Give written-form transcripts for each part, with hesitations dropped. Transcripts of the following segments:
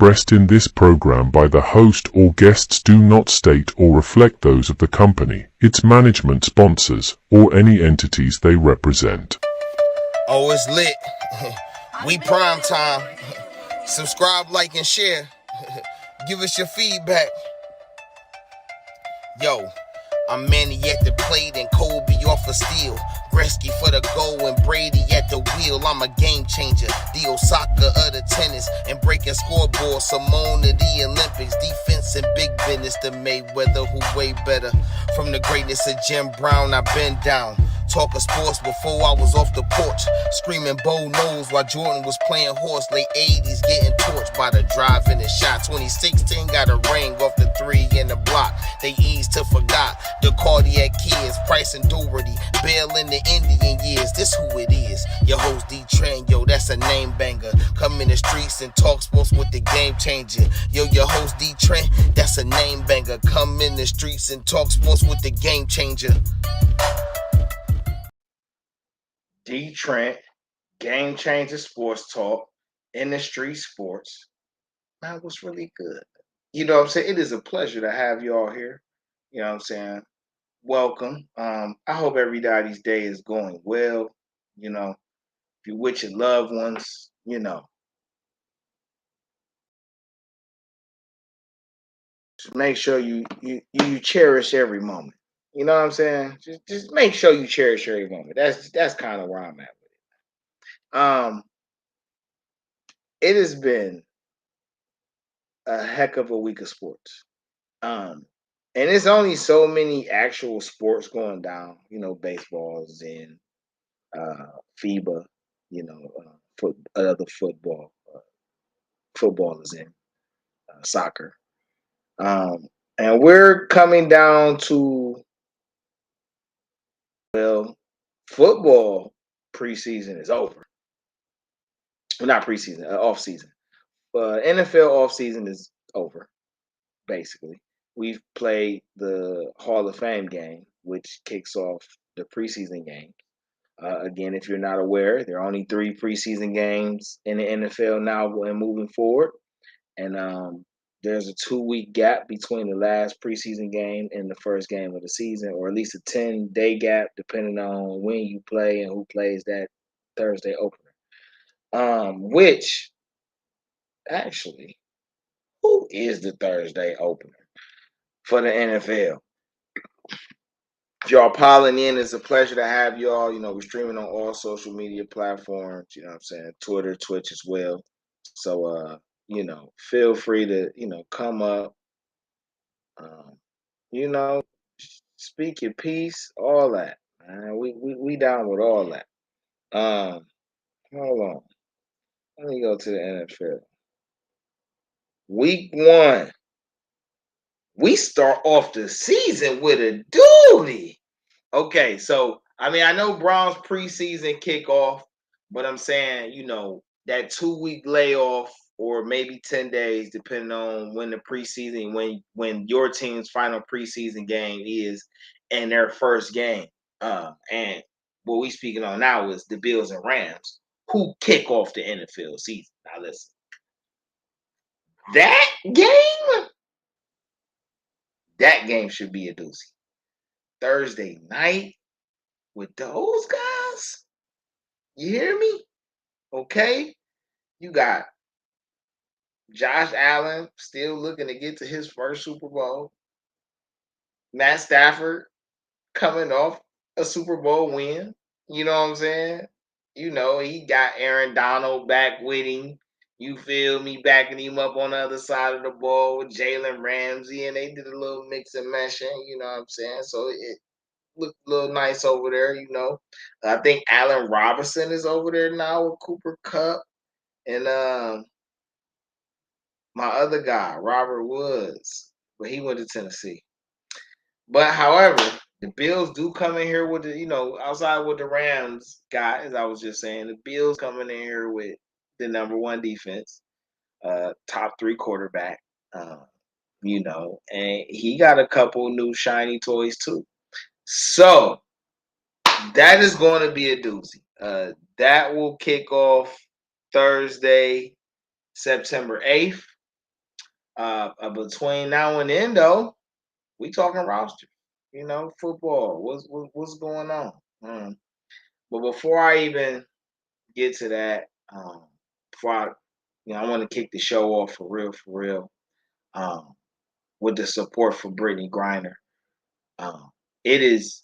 expressed in this program by the host or guests do not state or reflect those of the company, its management, sponsors, or any entities they represent. Oh, it's lit. We prime time. Subscribe, like, and share. Give us your feedback. Yo, I'm Manny at the plate and Kobe off a steal. Gretzky for the goal and Brady at the wheel. I'm a game changer, the Osaka of the tennis, and breaking scoreboards. Simone of the Olympics, defense and big business. The Mayweather who way better. From the greatness of Jim Brown, I've been down. Talking sports before I was off the porch. Screaming Bo knows while Jordan was playing horse. Late 80s getting torched by the drive and the shot. 2016 got a ring off the 3 in the block. They eased to forgot the cardiac kids. Price and Doherty, Bell in the Indian years. This who it is. Your host DeeTrynt, yo, that's a name banger. Come in the streets and talk sports with the game changer. Yo, your host DeeTrynt, that's a name banger. Come in the streets and talk sports with the game changer. DeeTrynt, GameChanga Sports Talk, InDaStreetzSportz. Man, what's really good? You know what I'm saying? It is a pleasure to have you all here. You know what I'm saying? Welcome. I hope everybody's day is going well. You know, if you're with your loved ones, you know, just make sure you cherish every moment. You know what I'm saying? Just make sure you cherish every moment. That's kind of where I'm at with it. It has been a heck of a week of sports. And it's only so many actual sports going down, you know, baseballs and FIBA, you know, other football is in soccer. And we're coming down to, well, football preseason is over. Well, not preseason, off season. NFL off season is over, basically. We've played the Hall of Fame game, which kicks off the preseason game. Again, if you're not aware, there are only 3 preseason games in the NFL now and moving forward. And there's a 2-week gap between the last preseason game and the first game of the season, or at least a 10-day gap, depending on when you play and who plays that Thursday opener. Which, actually, who is the Thursday opener for the NFL? If y'all piling in, it's a pleasure to have y'all. You know, we're streaming on all social media platforms, you know what I'm saying? Twitter, Twitch as well. So, you know, feel free to, you know, come up, you know, speak your piece, all that. Man. We down with all that. Hold on. Let me go to the NFL. Week 1. We start off the season with a duty. Okay, so I mean, I know Browns preseason kickoff, but I'm saying, you know, that 2-week layoff or maybe 10 days, depending on when the preseason, when your team's final preseason game is and their first game. And what we speaking on now is the Bills and Rams, who kick off the NFL season. Now listen, that game should be a doozy. Thursday night with those guys. You hear me? Okay. You got Josh Allen still looking to get to his first Super Bowl. Matt Stafford coming off a Super Bowl win. You know what I'm saying? You know, he got Aaron Donald back with him. You feel me? Backing him up on the other side of the ball with Jalen Ramsey, and they did a little mix and meshing. You know what I'm saying? So it looked a little nice over there, you know. I think Allen Robinson is over there now with Cooper Kupp. And my other guy, Robert Woods, but he went to Tennessee. But however, the Bills do come in here with the, you know, outside with the Rams guy, as I was just saying, the Bills coming in here with the number 1 defense, top 3 quarterback, you know, and he got a couple new shiny toys too. So that is going to be a doozy. That will kick off Thursday, September 8th. Between now and then, though, we talking roster. Football. What's going on? But before I even get to that, before I want to kick the show off for real, with the support for Brittany Griner. It is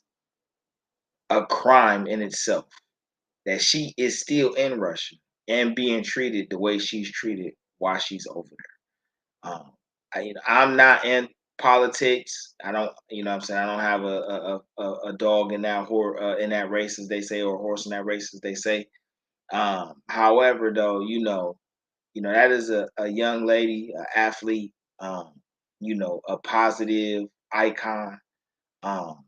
a crime in itself that she is still in Russia and being treated the way she's treated while she's over there. I'm not in politics. I don't, what I'm saying, I don't have a dog in that race, as they say, or a horse in that race, as they say. However, though, that is a young lady, an athlete, a positive icon, um,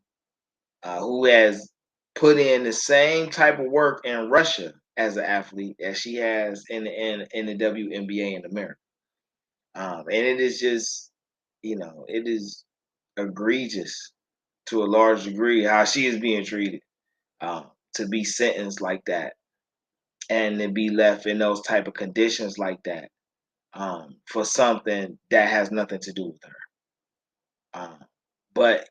who has put in the same type of work in Russia as an athlete as she has in the WNBA in America. And it is just, it is egregious to a large degree how she is being treated, to be sentenced like that and to be left in those type of conditions like that, for something that has nothing to do with her. But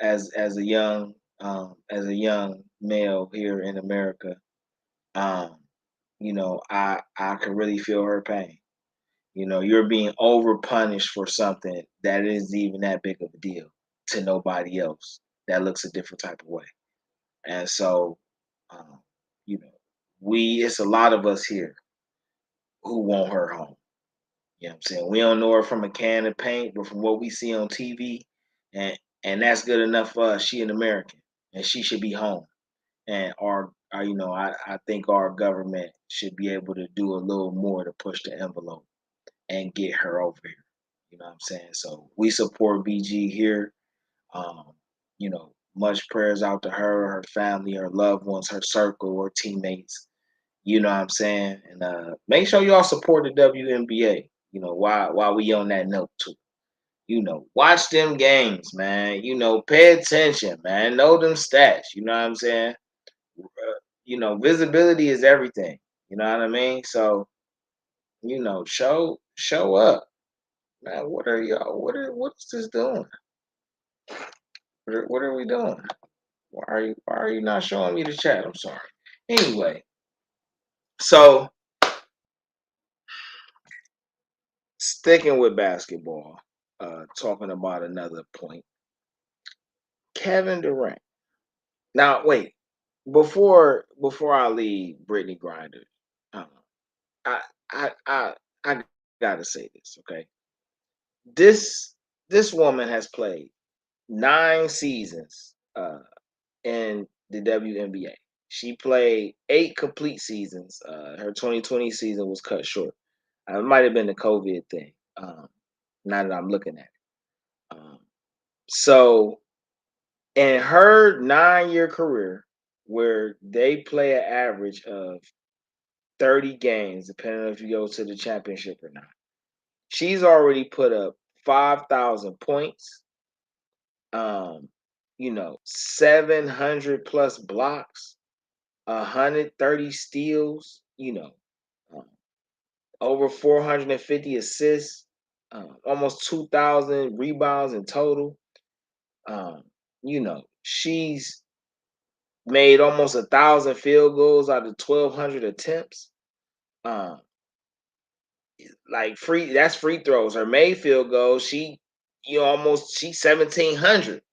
as a young male here in America, I can really feel her pain. You're being over punished for something that isn't even that big of a deal to nobody else that looks a different type of way. And so, um, you know, it's a lot of us here who want her home. You know what I'm saying? We don't know her from a can of paint, but from what we see on TV, and that's good enough for us. She an American, and she should be home. And I think our government should be able to do a little more to push the envelope and get her over here. You know what I'm saying? So we support BG here. Um, much prayers out to her, her family, her loved ones, her circle, her teammates. You know what I'm saying? And make sure y'all support the WNBA. While we on that note too. Watch them games, man. Pay attention, man. Know them stats. You know what I'm saying? Visibility is everything. You know what I mean? So, show up. Man, what are y'all? What's this doing? What are we doing? Why are you not showing me the chat? I'm sorry. Anyway, so sticking with basketball, talking about another point. Kevin Durant. Now, wait. Before I leave Brittany Griner, uh, I I gotta say this, okay? This woman has played 9 seasons in the WNBA. She played 8 complete seasons. Her 2020 season was cut short. It might have been the COVID thing. Now that I'm looking at it. So in her 9-year career, where they play an average of 30 games, depending on if you go to the championship or not, she's already put up 5,000 points, 700 plus blocks, 130 steals, um, over 450 assists, almost 2,000 rebounds in total. She's made almost 1,000 field goals out of 1,200 attempts. Like that's free throws. Her made field goals, she's 1,700.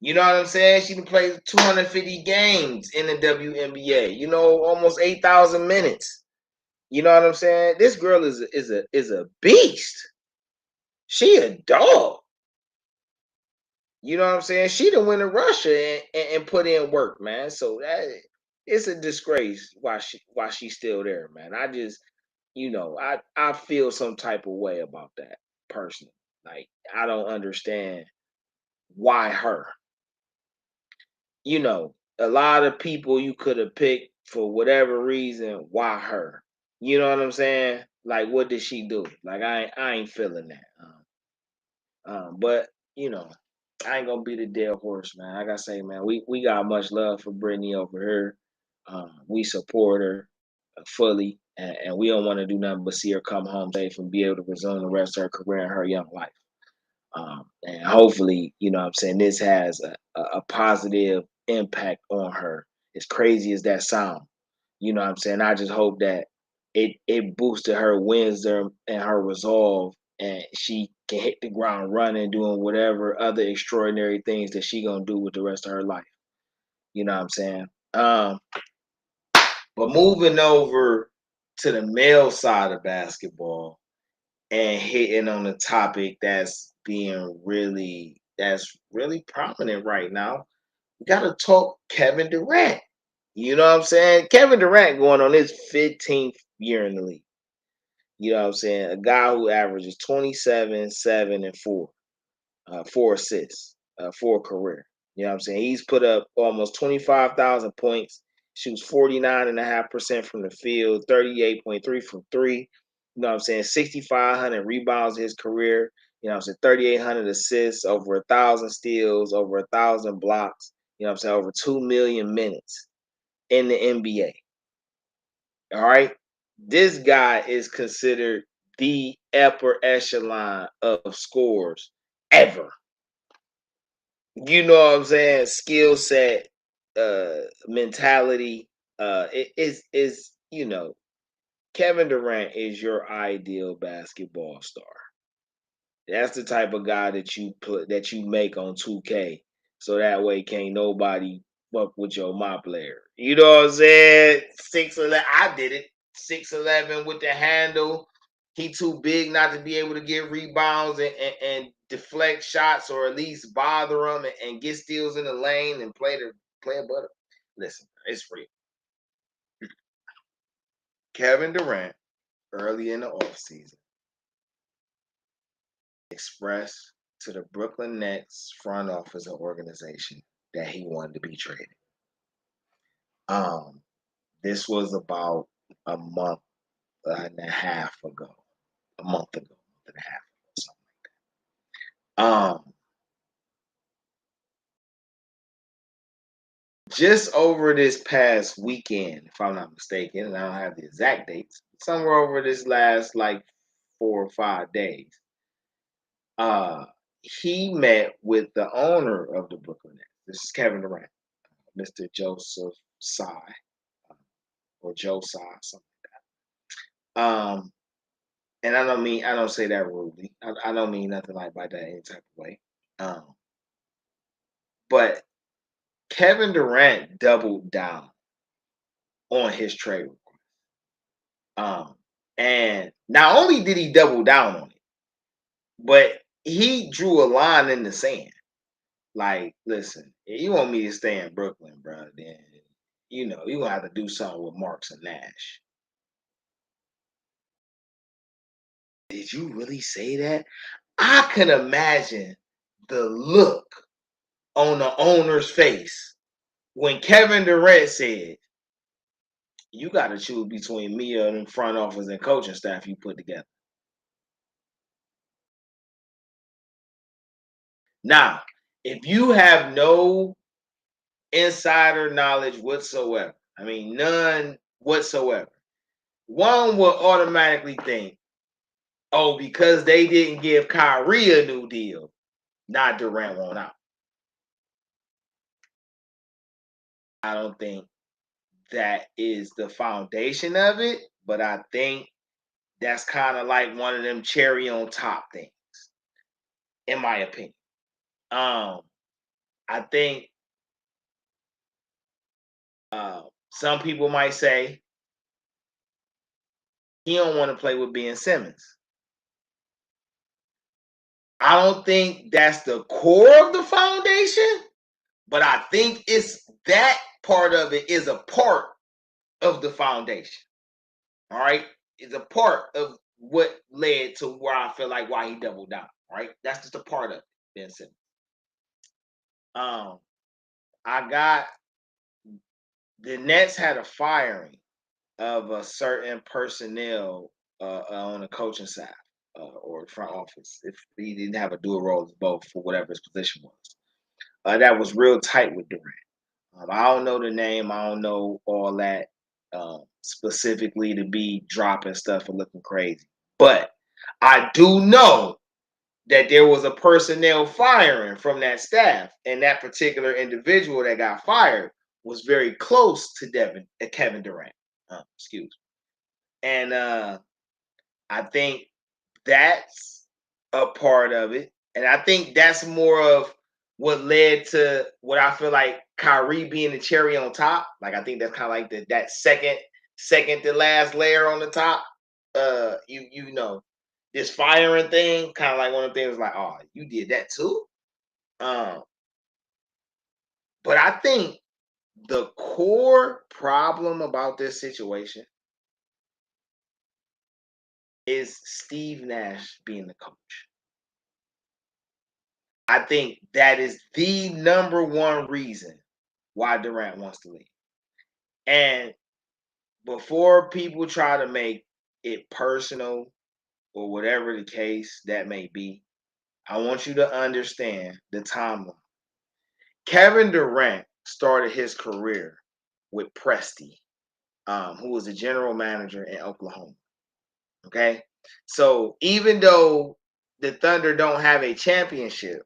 You know what I'm saying? She can play 250 games in the WNBA. Almost 8,000 minutes. You know what I'm saying? This girl is a beast. She a dog. You know what I'm saying? She done went to Russia and put in work, man. So that it's a disgrace why she's still there, man. I just, I feel some type of way about that personally. Like, I don't understand why her. A lot of people you could have picked for whatever reason. Why her? You know what I'm saying? Like, what did she do? Like, I ain't feeling that. But I ain't gonna be the dead horse, man. Like I say, man, we got much love for Brittany over here. We support her fully. and we don't want to do nothing but see her come home safe and be able to resume the rest of her career in her young life. And hopefully, you know what I'm saying, this has a positive impact on her. As crazy as that sound, you know what I'm saying, I just hope that it boosted her wisdom and her resolve, and she can hit the ground running, doing whatever other extraordinary things that she gonna do with the rest of her life. You know what I'm saying? But moving over to the male side of basketball and hitting on a topic that's really prominent right now, we gotta talk Kevin Durant. You know what I'm saying? Kevin Durant going on his 15th year in the league. You know what I'm saying? A guy who averages 27, 7, and 4. 4 assists for a career. You know what I'm saying? He's put up almost 25,000 points, shoots 49.5% from the field, 38.3 from three. You know what I'm saying? 6,500 rebounds in his career. You know what I'm saying? 3,800 assists, over 1,000 steals, over 1,000 blocks. You know what I'm saying? Over 2 million minutes in the NBA. All right. This guy is considered the upper echelon of scorers ever. You know what I'm saying? Skill set, mentality. It is Kevin Durant is your ideal basketball star. That's the type of guy that you make on 2K, so that way can't nobody fuck with your my player. You know what I'm saying? 6'11", I did it. 6'11" with the handle. He too big not to be able to get rebounds and deflect shots, or at least bother them and get steals in the lane and play a butter. Listen, it's real. Kevin Durant, early in the offseason, expressed to the Brooklyn Nets front office and organization that he wanted to be traded. This was about a month and a half ago, a month and a half ago, something like that. Just over this past weekend, if I'm not mistaken, and I don't have the exact dates, somewhere over this last like 4 or 5 days, he met with the owner of the Brooklyn Nets. This is Kevin Durant, Mr. Joseph Tsai, or Joe Tsai, something like that. And I don't say that rudely. I don't mean nothing like by that any type of way. But Kevin Durant doubled down on his trade request. And not only did he double down on it, but he drew a line in the sand. Like, listen, if you want me to stay in Brooklyn, bro, then you're gonna have to do something with Marks and Nash. Did you really say that? I can imagine the look on the owner's face when Kevin Durant said, "You got to choose between me and the front office and coaching staff you put together." Now, if you have no insider knowledge whatsoever, I mean none whatsoever, one will automatically think, "Oh, because they didn't give Kyrie a new deal, not Durant won't out." I don't think that is the foundation of it, but I think that's kind of like one of them cherry on top things, in my opinion. I think some people might say he don't want to play with Ben Simmons. I don't think that's the core of the foundation, but I think it's that part of it is a part of the foundation. All right, it's a part of what led to where I feel like why he doubled down. All right, that's just a part of it, Ben Simmons. I got the Nets had a firing of a certain personnel on the coaching staff or front office. If he didn't have a dual role as both for whatever his position was, that was real tight with Durant. I don't know the name. I don't know all that. specifically to be dropping stuff and looking crazy. But I do know that there was a personnel firing from that staff, and that particular individual that got fired was very close to Kevin Durant. Excuse me. And I think that's a part of it. And I think that's more of what led to what I feel like Kyrie being the cherry on top. Like I think that's kind of like that second to last layer on the top. You know, this firing thing, kind of like one of the things like, oh, you did that too. But I think the core problem about this situation is Steve Nash being the coach. I think that is the number one reason why Durant wants to leave. And before people try to make it personal or whatever the case that may be, I want you to understand the timeline. Kevin Durant started his career with Presti, who was the general manager in Oklahoma. Okay? So even though the Thunder don't have a championship,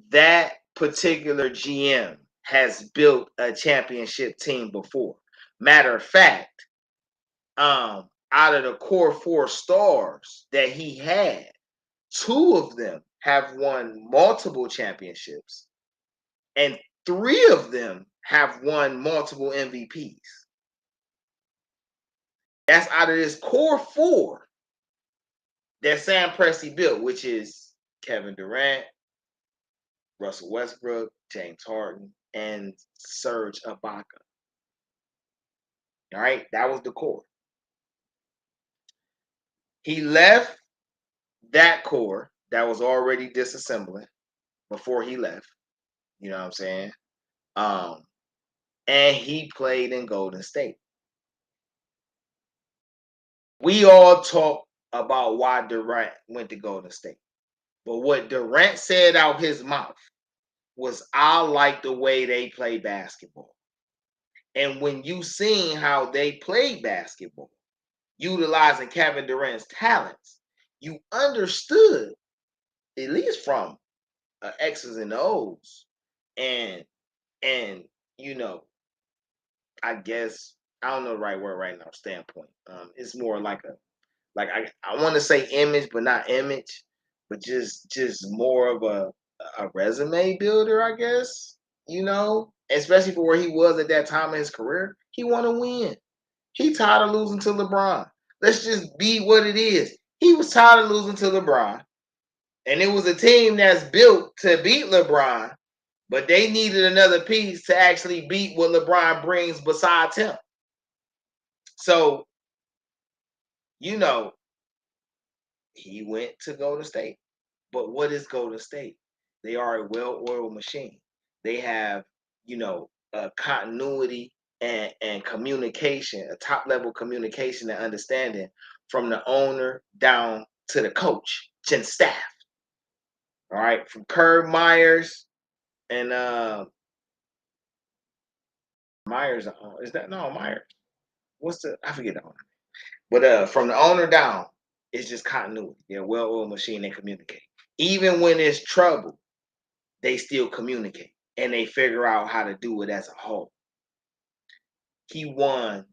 that particular GM has built a championship team before. Matter of fact, out of the core 4 stars that he had, 2 of them have won multiple championships, and 3 of them have won multiple MVPs. That's out of this core 4 that Sam Presti built, which is Kevin Durant, Russell Westbrook, James Harden, and Serge Ibaka. All right, that was the core. He left that core that was already disassembling before he left. You know what I'm saying? And he played in Golden State. We all talk about why Durant went to Golden State. But what Durant said out his mouth was, I like the way they play basketball. And when you seen how they play basketball, utilizing Kevin Durant's talents, you understood, at least from X's and O's, and you know, I guess I don't know the right word right now. Standpoint. It's more like I want to say image, but not image, but just more of a resume builder, I guess. You know, especially for where he was at that time in his career, he want to win. He tired of losing to LeBron. Let's just be what it is. He was tired of losing to LeBron, and it was a team that's built to beat LeBron, but they needed another piece to actually beat what LeBron brings besides him. So, you know, he went to Golden State. But what is Golden State? They are a well-oiled machine. They have, you know, continuity and communication, a top-level communication and understanding from the owner down to the coach and staff. All right, from Herb Myers and Myers. Is that no Myers? What's the? I forget that one. But from the owner down, it's just continuity. They're a well-oiled machine. They communicate. Even when there's trouble, they still communicate and they figure out how to do it as a whole. He won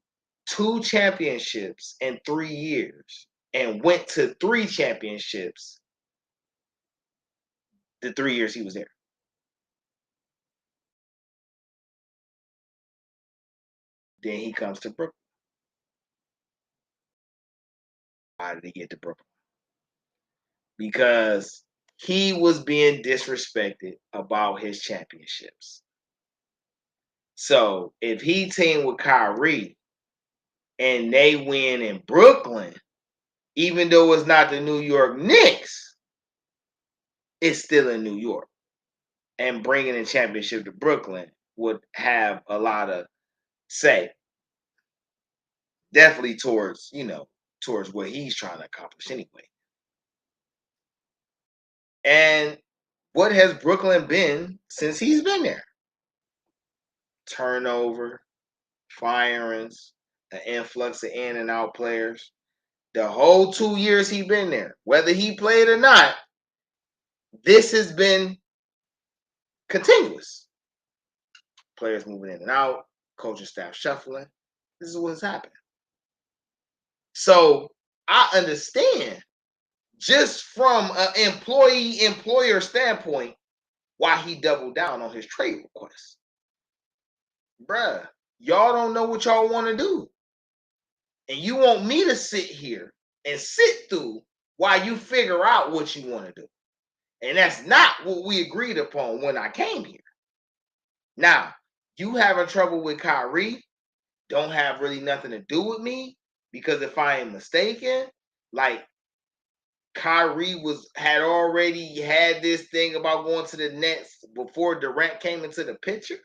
2 championships in 3 years and went to 3 championships the 3 years he was there. Then he comes to Brooklyn. Why did he get to Brooklyn? Because he was being disrespected about his championships. So if he teamed with Kyrie and they win in Brooklyn, even though it's not the New York Knicks, it's still in New York. And bringing a championship to Brooklyn would have a lot of say, definitely towards, you know, towards what he's trying to accomplish anyway. And what has Brooklyn been since he's been there? Turnover, firings, an influx of in and out players. The whole 2 years he been there, whether he played or not, this has been continuous. Players moving in and out, coaching staff shuffling. This is what's happening. So I understand just from an employer standpoint why he doubled down on his trade request. Bruh, y'all don't know what y'all want to do. And you want me to sit here and sit through while you figure out what you want to do. And that's not what we agreed upon when I came here. Now, you having trouble with Kyrie don't have really nothing to do with me, because if I am mistaken, like Kyrie had already had this thing about going to the Nets before Durant came into the picture.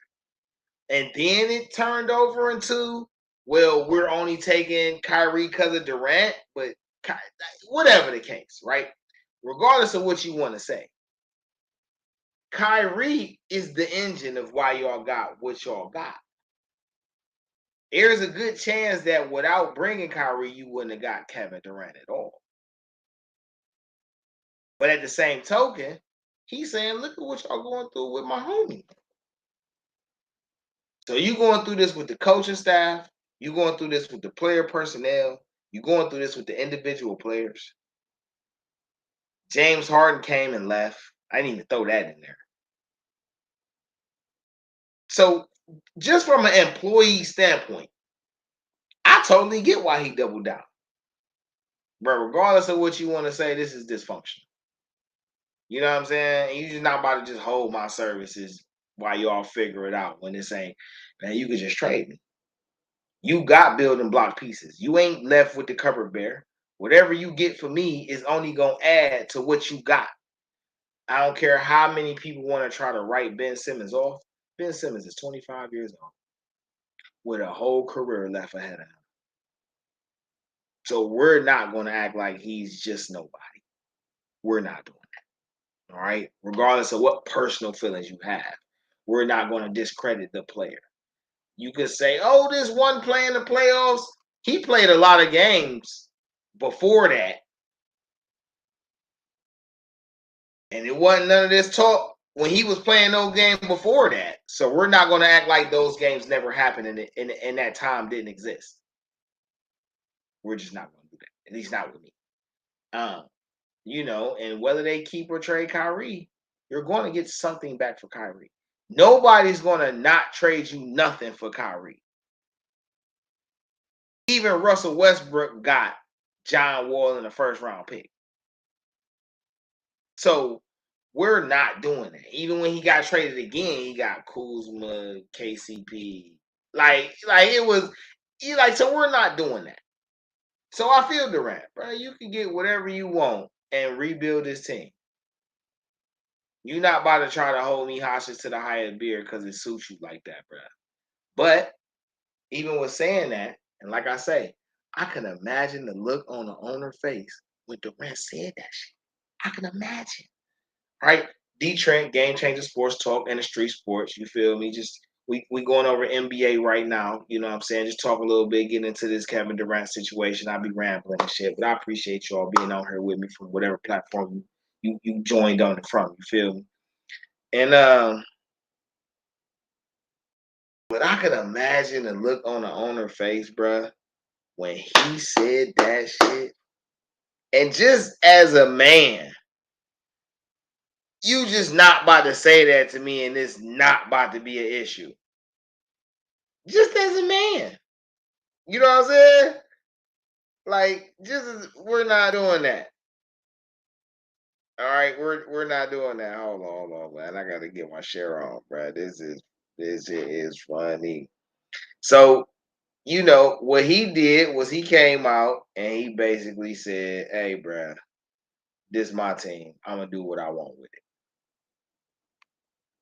And then it turned over into, well, we're only taking Kyrie because of Durant, but whatever the case, right? Regardless of what you want to say, Kyrie is the engine of why y'all got what y'all got. There's a good chance that without bringing Kyrie, you wouldn't have got Kevin Durant at all. But at the same token, he's saying, look at what y'all going through with my homie. So you going through this with the coaching staff, you going through this with the player personnel, you going through this with the individual players. James Harden came and left. I didn't even throw that in there. So just from an employee standpoint, I totally get why he doubled down. But regardless of what you want to say, this is dysfunctional. You know what I'm saying? And you're just not about to just hold my services while y'all figure it out, when it's saying, man, you could just trade me. You got building block pieces. You ain't left with the cupboard bare. Whatever you get for me is only going to add to what you got. I don't care how many people want to try to write Ben Simmons off. Ben Simmons is 25 years old with a whole career left ahead of him. So we're not going to act like he's just nobody. We're not doing that. All right? Regardless of what personal feelings you have, we're not going to discredit the player. You could say, oh, this one play in the playoffs. He played a lot of games before that. And it wasn't none of this talk when he was playing those games before that. So we're not going to act like those games never happened and that time didn't exist. We're just not going to do that. At least not with me. And whether they keep or trade Kyrie, you're going to get something back for Kyrie. Nobody's going to not trade you nothing for Kyrie. Even Russell Westbrook got John Wall in the first round pick. So we're not doing that. Even when he got traded again, he got Kuzma, KCP. So we're not doing that. So I feel Durant, bro. You can get whatever you want and rebuild this team. You're not about to try to hold me hostage to the highest beer because it suits you like that, bro. But even with saying that, and like I say, I can imagine the look on the owner's face when Durant said that shit. I can imagine. Right? DeeTrynt, GameChanga Sports Talk, and the Street Sports. You feel me? Just we going over NBA right now. You know what I'm saying? Just talk a little bit, get into this Kevin Durant situation. I'll be rambling and shit, but I appreciate y'all being on here with me from whatever platform you joined on it from. You feel me? And but I could imagine the look on the owner's face, bruh, when he said that shit. And just as a man, you just not about to say that to me, and it's not about to be an issue. Just as a man. You know what I'm saying? Like, we're not doing that. All right, we're not doing that. Hold on, man. I gotta get my share on, bro. This is funny. So, what he did was he came out and he basically said, "Hey, bro, this is my team. I'm gonna do what I want with it."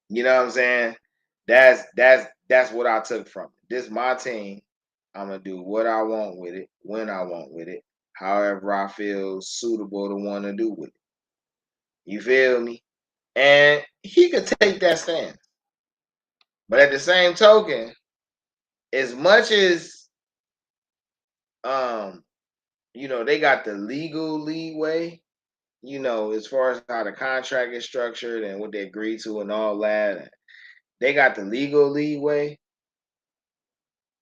You know what I'm saying? That's what I took from it. This is my team. I'm gonna do what I want with it, when I want with it, however I feel suitable to want to do with it. You feel me? And he could take that stance. But at the same token, as much as They got the legal leeway, as far as how the contract is structured and what they agreed to and all that. They got the legal leeway.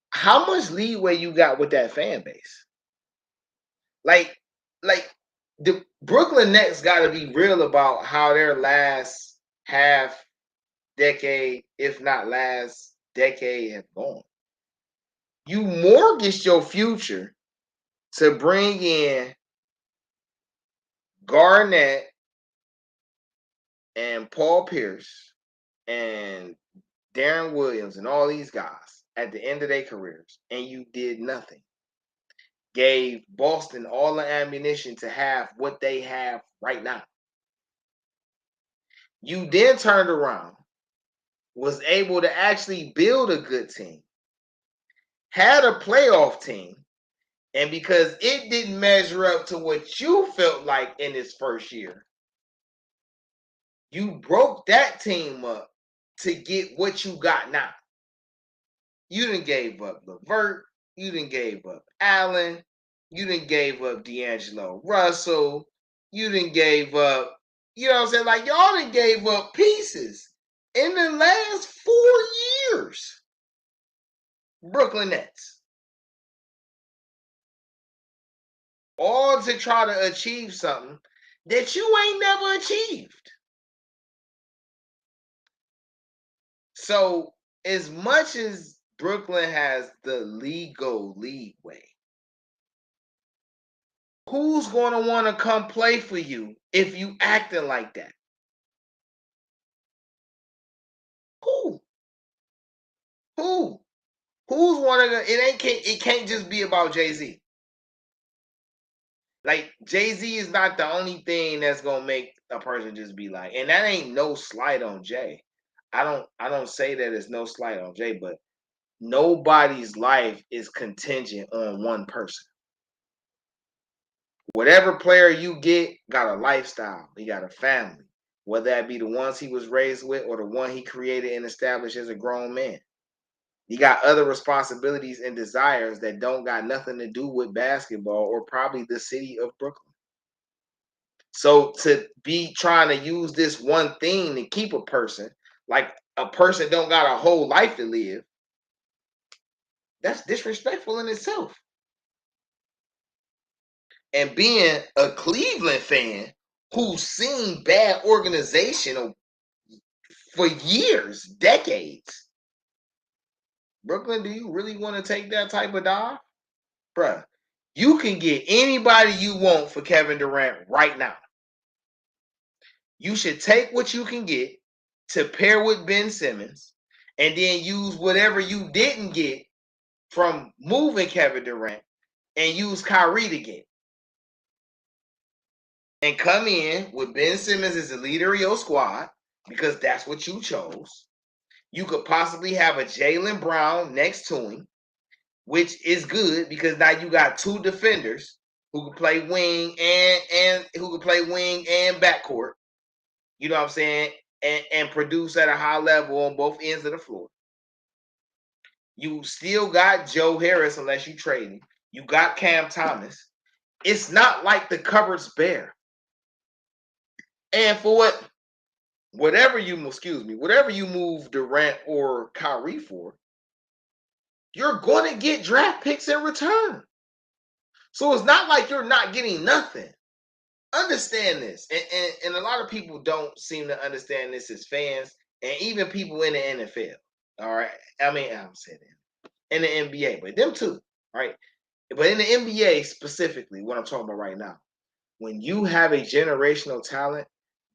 How much leeway you got with that fan base? Like, the Brooklyn Nets got to be real about how their last half decade, if not last decade, have gone. You mortgaged your future to bring in Garnett and Paul Pierce and Darren Williams and all these guys at the end of their careers, and you did nothing. Gave Boston all the ammunition to have what they have right now. You then turned around, was able to actually build a good team, had a playoff team, and because it didn't measure up to what you felt like in its first year, you broke that team up to get what you got now. You done gave up LeVert. You done gave up Allen. You done gave up D'Angelo Russell. You done gave up, you know what I'm saying? Like, y'all done gave up pieces in the last 4 years. Brooklyn Nets. All to try to achieve something that you ain't never achieved. So, as much as Brooklyn has the legal leeway, who's going to want to come play for you if you acting like that? Who? Who? Who's wanting to? It can't just be about Jay-Z. Like, Jay-Z is not the only thing that's gonna make a person just be like, and that ain't no slight on Jay. I don't say that it's no slight on Jay, but nobody's life is contingent on one person. Whatever player you get got a lifestyle, he got a family, whether that be the ones he was raised with or the one he created and established as a grown man. You got other responsibilities and desires that don't got nothing to do with basketball or probably the city of Brooklyn. So to be trying to use this one thing to keep a person, like a person don't got a whole life to live, that's disrespectful in itself. And being a Cleveland fan who's seen bad organization for years, decades, Brooklyn, do you really want to take that type of dive? Bruh, you can get anybody you want for Kevin Durant right now. You should take what you can get to pair with Ben Simmons and then use whatever you didn't get from moving Kevin Durant and use Kyrie to get. And come in with Ben Simmons as the leader of your squad because that's what you chose. You could possibly have a Jaylen Brown next to him, which is good because now you got two defenders who can play wing and who can play wing and backcourt. You know what I'm saying? And produce at a high level on both ends of the floor. You still got Joe Harris unless you trade him. You got Cam Thomas. It's not like the cupboard's bare. And for whatever you move Durant or Kyrie for, you're going to get draft picks in return. So it's not like you're not getting nothing. Understand this. And a lot of people don't seem to understand this as fans and even people in the NFL. All right. I mean, I'm saying in the NBA, but them too. Right. But in the NBA specifically, what I'm talking about right now, when you have a generational talent,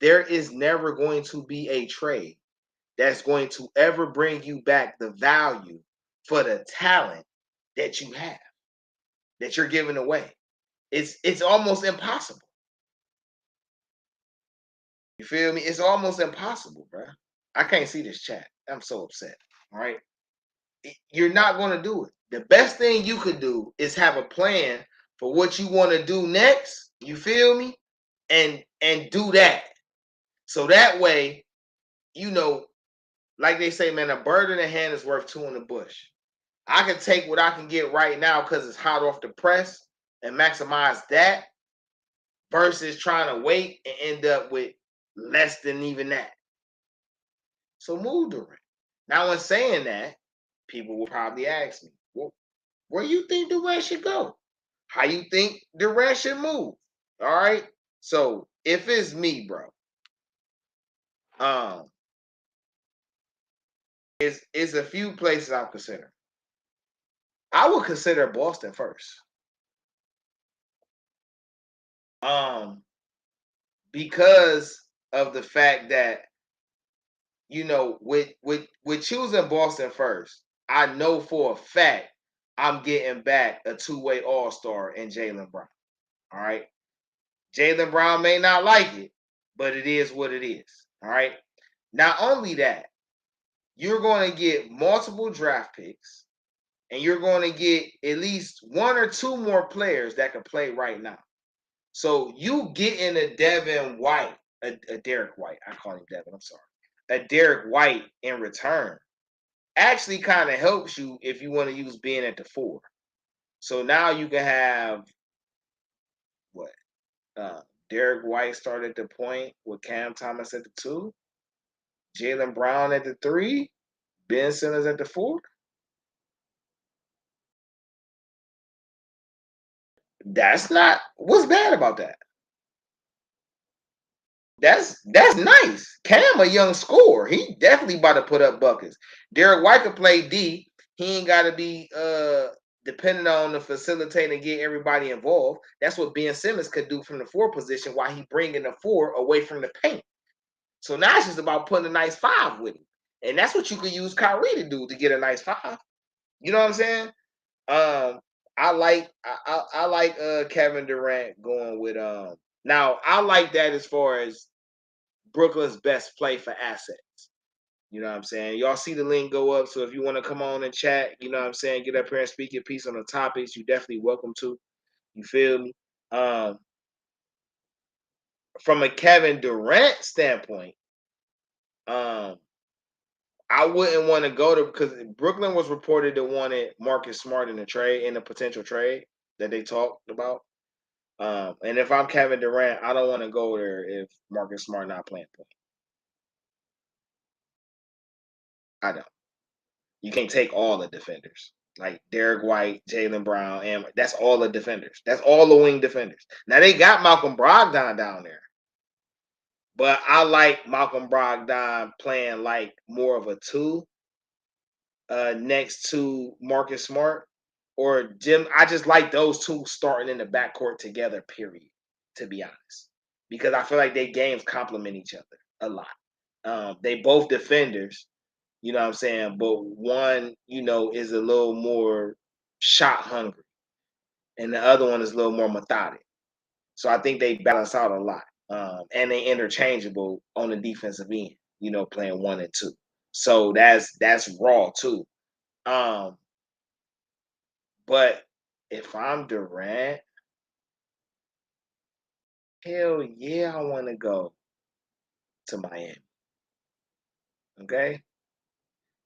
there is never going to be a trade that's going to ever bring you back the value for the talent that you have, that you're giving away. It's almost impossible. You feel me? It's almost impossible, bro. I can't see this chat. I'm so upset. All right. You're not going to do it. The best thing you could do is have a plan for what you want to do next. You feel me? And do that. So that way, like they say, man, a bird in the hand is worth two in the bush. I can take what I can get right now because it's hot off the press and maximize that versus trying to wait and end up with less than even that. So move Durant. Now, in saying that, people will probably ask me, well, where you think Durant should go? How you think Durant should move? All right. So if it's me, bro, it's a few places I'll consider. I would consider Boston first. Because of the fact that with choosing Boston first, I know for a fact I'm getting back a two-way all-star in Jaylen Brown. All right. Jaylen Brown may not like it, but it is what it is. All right. Not only that, you're going to get multiple draft picks, and you're going to get at least one or two more players that can play right now. So you getting a Devin White, a Derek White. I call him Devin. I'm sorry. A Derek White in return actually kind of helps you if you want to use being at the 4. So now you can have what? Derek White start at the point with Cam Thomas at the 2, Jaylen Brown at the 3, Ben Simmons at the 4. That's not what's bad about that. That's nice. Cam a young scorer. He definitely about to put up buckets. Derek White can play D. He ain't got to be dependent on the facilitator and get everybody involved. That's what Ben Simmons could do from the 4 position while he bringing the 4 away from the paint. So now it's just about putting a nice 5 with him. And that's what you could use Kyrie to do to get a nice 5. You know what I'm saying? I like Kevin Durant going with now I like that as far as Brooklyn's best play for assets. You know what I'm saying? Y'all see the link go up. So if you want to come on and chat, you know what I'm saying, get up here and speak your piece on the topics, you definitely welcome to. You feel me? From a Kevin Durant standpoint, I wouldn't want to go to because Brooklyn was reported to wanted Marcus Smart in the trade, in a potential trade that they talked about. And if I'm Kevin Durant, I don't want to go there if Marcus Smart not playing point. I don't. You can't take all the defenders like Derek White, Jaylen Brown, and that's all the defenders. That's all the wing defenders. Now they got Malcolm Brogdon down there, but I like Malcolm Brogdon playing like more of a 2 next to Marcus Smart or Jim. I just like those two starting in the backcourt together. Period. To be honest, because I feel like their games complement each other a lot. They both defenders. You know what I'm saying? But one, is a little more shot hungry, and the other one is a little more methodic. So I think they balance out a lot. And they interchangeable on the defensive end, playing 1 and 2. So that's raw too. But if I'm Durant, hell yeah, I want to go to Miami. Okay.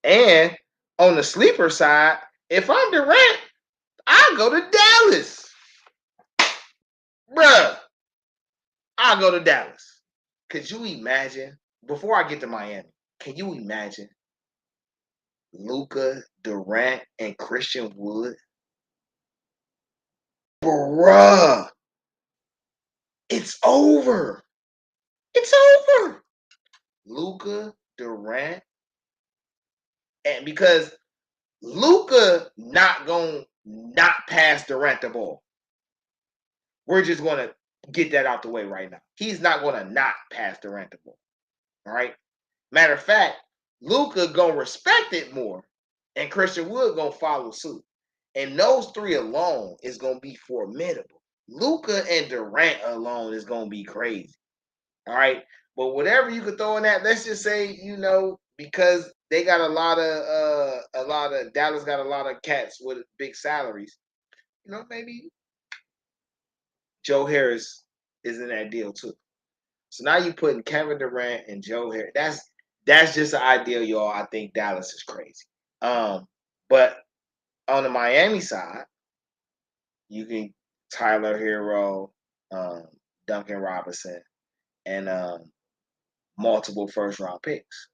And on the sleeper side, if I'm Durant, I go to Dallas. Bruh, I'll go to Dallas. Could you imagine, before I get to Miami, can you imagine Luka, Durant, and Christian Wood? Bruh, it's over. It's over. Luka, Durant, and because Luka not going to not pass Durant the ball. We're just going to get that out the way right now. He's not going to not pass Durant the ball. All right. Matter of fact, Luka gonna respect it more, and Christian Wood gonna follow suit. And those 3 alone is gonna be formidable. Luka and Durant alone is gonna be crazy. All right. But whatever you could throw in that, let's just say, because they got a lot of Dallas got a lot of cats with big salaries. Maybe Joe Harris is in that deal too. So now you putting Kevin Durant and Joe Harris. That's just an ideal, y'all. I think Dallas is crazy. But On the Miami side, you can Tyler Hero, Duncan Robinson, and multiple first round picks.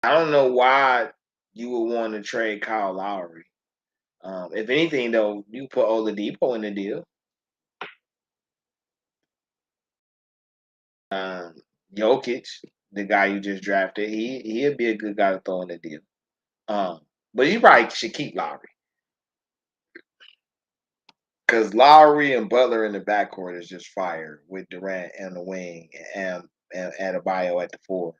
I don't know why you would want to trade Kyle Lowry. If anything, though, you put Oladipo in the deal. Jokic, the guy you just drafted, he'd be a good guy to throw in the deal. But you probably should keep Lowry because Lowry and Butler in the backcourt is just fire with Durant and the wing and Adebayo at the 4,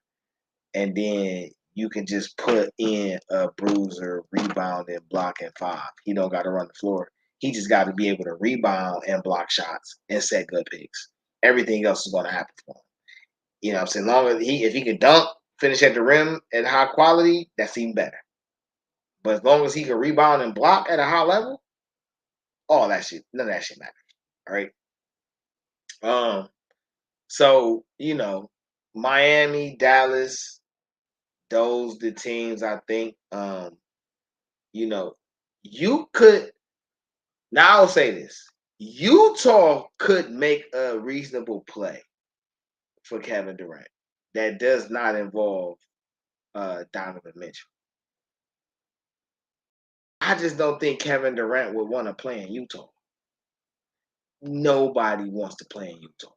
and then you can just put in a bruiser, rebound, and block at 5. He don't got to run the floor. He just got to be able to rebound and block shots and set good picks. Everything else is going to happen for him. You know what I'm saying? Long as if he can dunk, finish at the rim at high quality, that's even better. But as long as he can rebound and block at a high level, all that shit, none of that shit matters. All right. So, Miami, Dallas, those the teams I think you could now I'll say this. Utah could make a reasonable play for Kevin Durant that does not involve Donovan Mitchell. I just don't think Kevin Durant would want to play in Utah. Nobody wants to play in Utah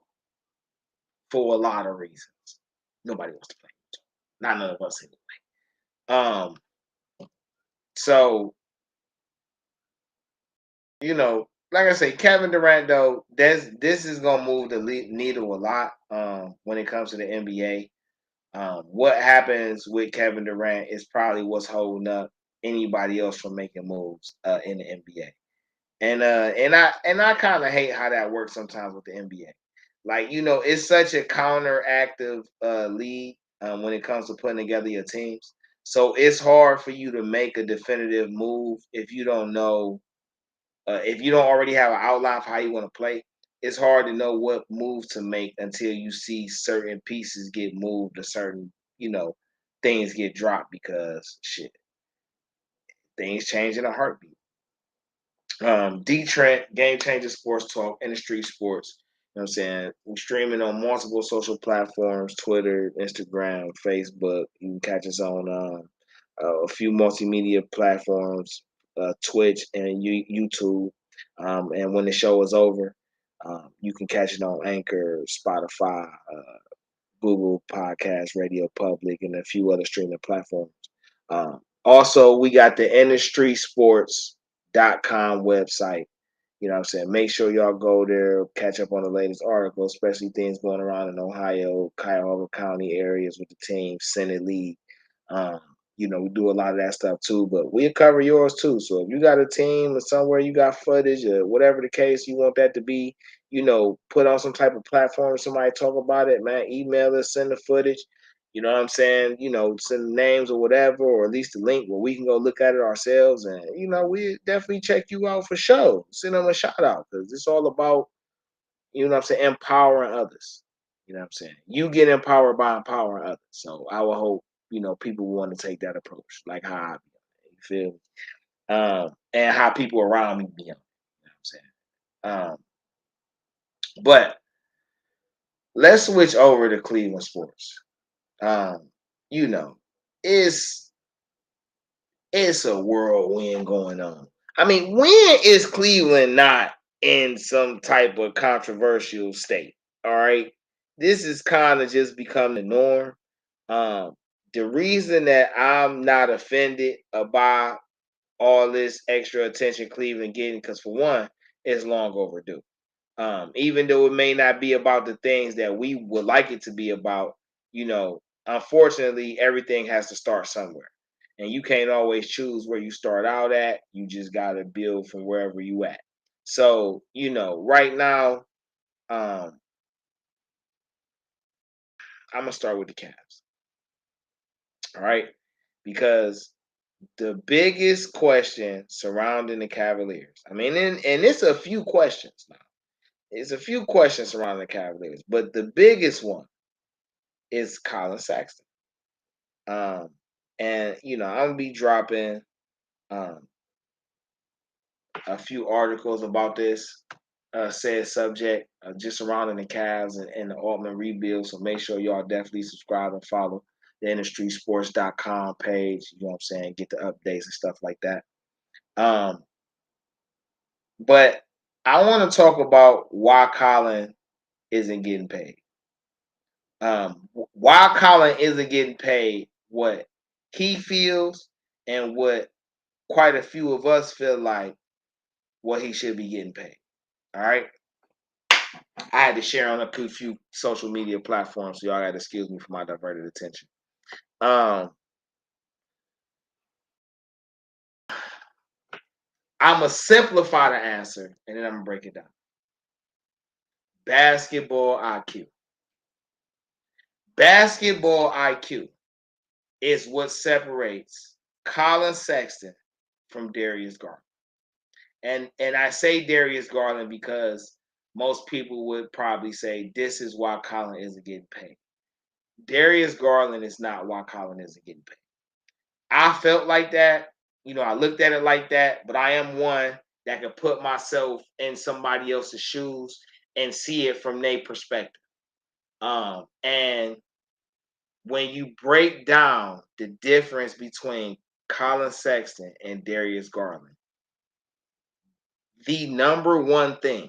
for a lot of reasons. Nobody wants to play in Utah. Not none of us anyway. So, like I say, Kevin Durant though, this is gonna move the needle a lot when it comes to the NBA. What happens with Kevin Durant is probably what's holding up anybody else from making moves in the NBA. And I kind of hate how that works sometimes with the NBA. Like, it's such a counteractive league when it comes to putting together your teams. So it's hard for you to make a definitive move if you don't know, if you don't already have an outline for how you want to play. It's hard to know what move to make until you see certain pieces get moved or certain, things get dropped because shit, things change in a heartbeat. DeeTrynt, GameChanga Sports Talk, InDaStreetzSportz. You know what I'm saying? We're streaming on multiple social platforms: Twitter, Instagram, Facebook. You can catch us on a few multimedia platforms, Twitch and YouTube. And when the show is over, you can catch it on Anchor, Spotify, Google Podcasts, Radio Public, and a few other streaming platforms. Also, we got the InDaStreetzSportz.com website. You know what I'm saying? Make sure y'all go there, catch up on the latest articles, especially things going around in Ohio, Cuyahoga County areas with the team, Senate League. Um, we do a lot of that stuff too, but we'll cover yours too. So if you got a team or somewhere you got footage or whatever the case you want that to be, put on some type of platform, somebody talk about it, man, email us, send the footage. You know what I'm saying? Send the names or whatever, or at least the link where we can go look at it ourselves. And, we definitely check you out for sure. Send them a shout out because it's all about, empowering others. You know what I'm saying? You get empowered by empowering others. So I would hope, people want to take that approach, like how I be. You feel me? And how people around me be on. You know what I'm saying? But let's switch over to Cleveland sports. Um, you know, it's it's a whirlwind going on. I mean, when is Cleveland not in some type of controversial state? All right. This is kind of just become the norm. Um, the reason that I'm not offended about all this extra attention Cleveland getting, because for one, it's long overdue. Even though it may not be about the things that we would like it to be about, unfortunately, everything has to start somewhere. And you can't always choose where you start out at. You just got to build from wherever you at. So, right now, um, I'm going to start with the Cavs. All right. Because the biggest question surrounding the Cavaliers, I mean, and it's a few questions now. It's a few questions surrounding the Cavaliers, but the biggest one is Colin Sexton. Um, And I'm gonna be dropping um, a few articles about this said subject, just surrounding the Cavs and the Altman rebuild. So make sure y'all definitely subscribe and follow the InDaStreetzSportz.com page. You know what I'm saying? Get the updates and stuff like that. But I want to talk about why Colin isn't getting paid. Why Colin isn't getting paid what he feels and what quite a few of us feel like what he should be getting paid. All right. I had to share on a few social media platforms, so y'all got to excuse me for my diverted attention. I'm going to simplify the answer, and then I'm going to break it down. Basketball IQ. Basketball IQ is what separates Colin Sexton from Darius Garland. And I say Darius Garland because most people would probably say this is why Colin isn't getting paid. Darius Garland is not why Colin isn't getting paid. I felt like that. I looked at it like that, but I am one that can put myself in somebody else's shoes and see it from their perspective. And when you break down the difference between Colin Sexton and Darius Garland, the number one thing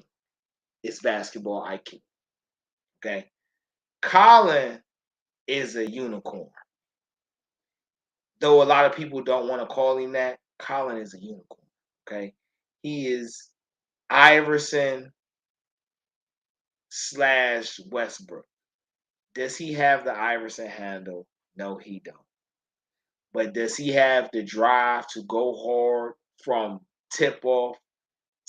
is basketball IQ. Okay. Colin is a unicorn. Though a lot of people don't want to call him that, Colin is a unicorn. Okay. He is Iverson / Westbrook. Does he have the Iverson handle? No, he don't. But does he have the drive to go hard from tip off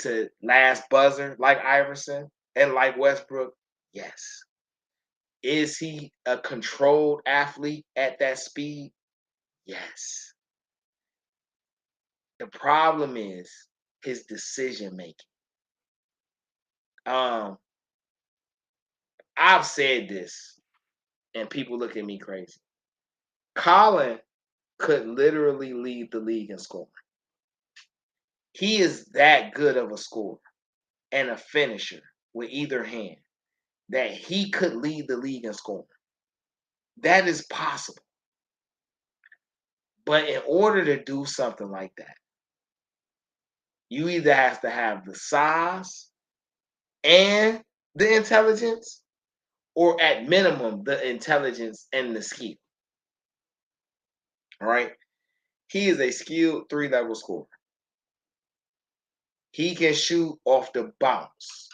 to last buzzer like Iverson and like Westbrook? Yes. Is he a controlled athlete at that speed? Yes. The problem is his decision making. I've said this, and people look at me crazy. Colin could literally lead the league in scoring. He is that good of a scorer and a finisher with either hand that he could lead the league in scoring. That is possible. But in order to do something like that, you either have to have the size and the intelligence, or at minimum, the intelligence and the skill. All right. He is a skilled 3-level scorer. He can shoot off the bounce.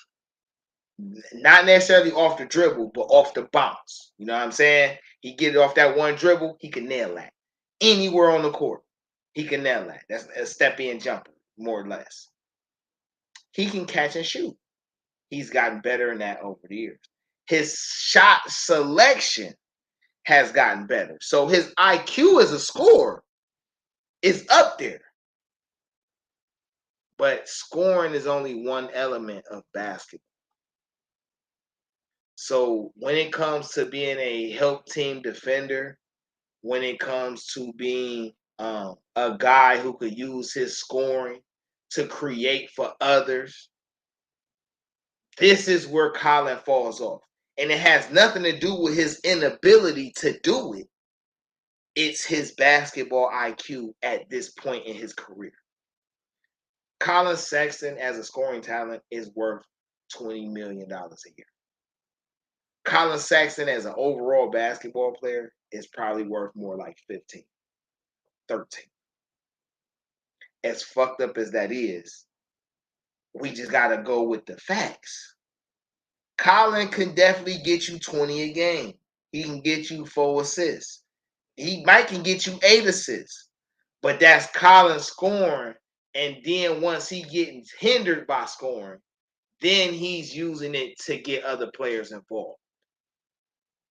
Not necessarily off the dribble, but off the bounce. You know what I'm saying? He get it off that one dribble, he can nail that. Anywhere on the court, he can nail that. That's a step-in jumper, more or less. He can catch and shoot. He's gotten better in that over the years. His shot selection has gotten better. So his IQ as a scorer is up there. But scoring is only one element of basketball. So when it comes to being a help team defender, when it comes to being a guy who could use his scoring to create for others, this is where Colin falls off. And it has nothing to do with his inability to do it. It's his basketball IQ at this point in his career. Colin Sexton as a scoring talent is worth $20 million a year. Colin Sexton as an overall basketball player is probably worth more like 15, 13. As fucked up as that is, we just got to go with the facts. Colin can definitely get you 20 a game. He can get you 4 assists. He might can get you 8 assists. But that's Colin scoring. And then once he gets hindered by scoring, then he's using it to get other players involved.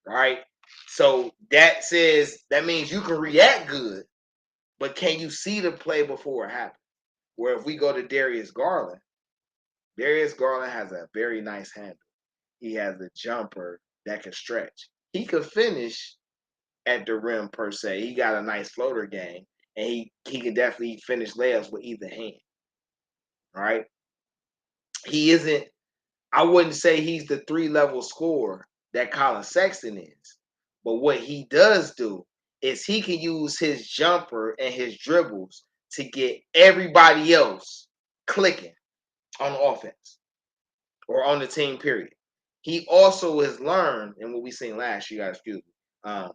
Right? So that means you can react good, but can you see the play before it happens? Where if we go to Darius Garland has a very nice handle. He has a jumper that can stretch. He could finish, at the rim per se. He got a nice floater game, and he can definitely finish layups with either hand. All right. He isn't, I wouldn't say he's the 3-level scorer that Colin Sexton is. But what he does do is he can use his jumper and his dribbles to get everybody else clicking on offense or on the team, period. He also has learned, and what we seen last year, excuse me,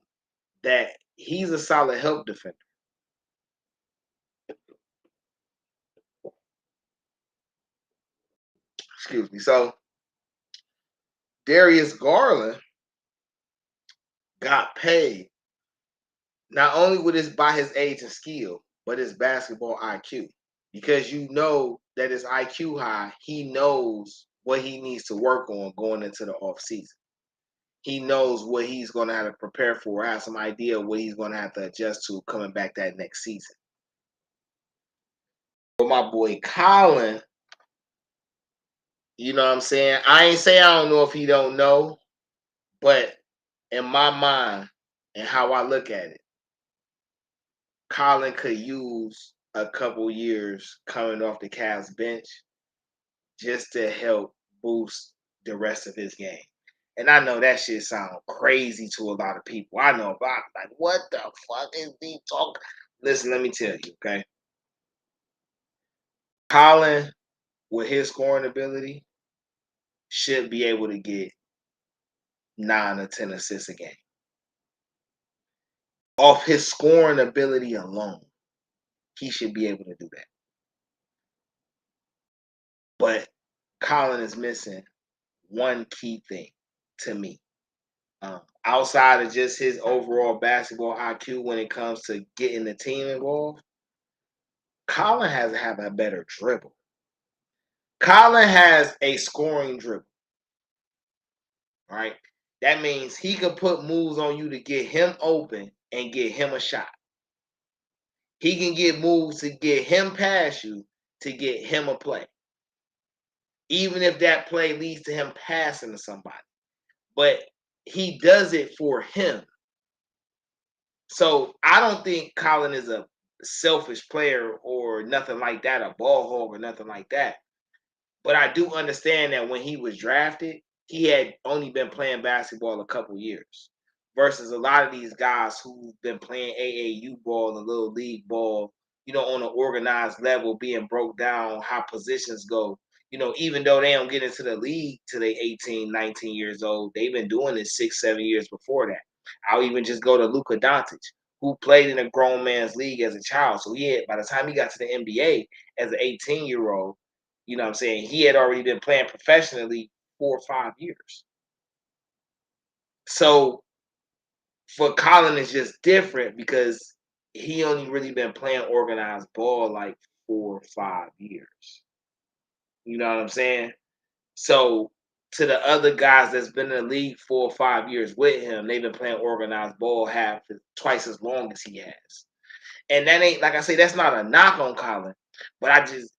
that he's a solid help defender. Excuse me. So Darius Garland got paid not only with his by his age and skill, but his basketball IQ. Because you know that his IQ high, he knows what he needs to work on going into the off season. He knows what he's going to have to prepare for, have some idea of what he's going to have to adjust to coming back that next season. But my boy Colin, you know what I'm saying? I ain't say I don't know if he don't know, but in my mind and how I look at it, Colin could use a couple years coming off the Cavs bench just to help boost the rest of his game. And I know that shit sound crazy to a lot of people. I know, but I'm like, what the fuck is he talking? Listen, let me tell you, okay? Colin, with his scoring ability, should be able to get 9 or 10 assists a game. Off his scoring ability alone, he should be able to do that. But Colin is missing one key thing to me. Outside of just his overall basketball IQ when it comes to getting the team involved, Colin has to have a better dribble. Colin has a scoring dribble, right? That means he can put moves on you to get him open and get him a shot. He can get moves to get him past you to get him a play. Even if that play leads to him passing to somebody. But he does it for him. So I don't think Colin is a selfish player or nothing like that, a ball hog or nothing like that. But I do understand that when he was drafted, he had only been playing basketball a couple years versus a lot of these guys who've been playing AAU ball and little league ball, you know, on an organized level, being broke down, how positions go. You know, even though they don't get into the league till they 18, 19 years old, they've been doing this 6, 7 years before that. I'll even just go to Luka Doncic, who played in a grown man's league as a child. So he had, by the time he got to the NBA as an 18-year-old, you know what I'm saying, he had already been playing professionally 4 or 5 years. So for Colin, it's just different because he only really been playing organized ball like 4 or 5 years. You know what I'm saying? So to the other guys that's been in the league 4 or 5 years with him, they've been playing organized ball twice as long as he has. And that ain't, like I say, that's not a knock on Colin, but I just,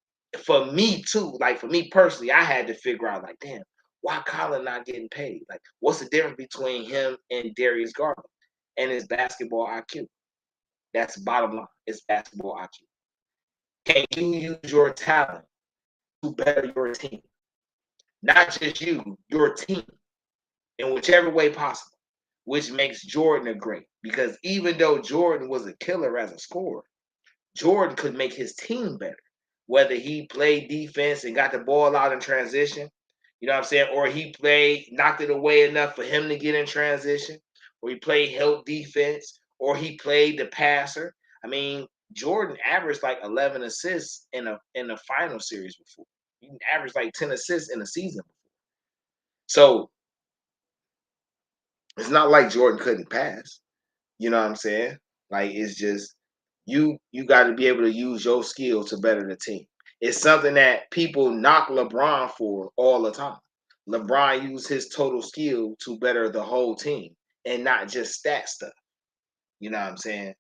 for me too, like for me personally, I had to figure out, like, damn, why Colin not getting paid? Like, what's the difference between him and Darius Garland and his basketball IQ? That's bottom line. It's basketball IQ. Can you use your talent to better your team? Not just you, your team, in whichever way possible, which makes Jordan a great. Because even though Jordan was a killer as a scorer, Jordan could make his team better. Whether he played defense and got the ball out in transition, you know what I'm saying, or he played, knocked it away enough for him to get in transition, or he played help defense, or he played the passer. I mean, Jordan averaged like 11 assists in a final series before. He averaged like 10 assists in a season before. So it's not like Jordan couldn't pass. You know what I'm saying? Like, it's just you got to be able to use your skill to better the team. It's something that people knock LeBron for all the time. LeBron used his total skill to better the whole team and not just stat stuff. You know what I'm saying?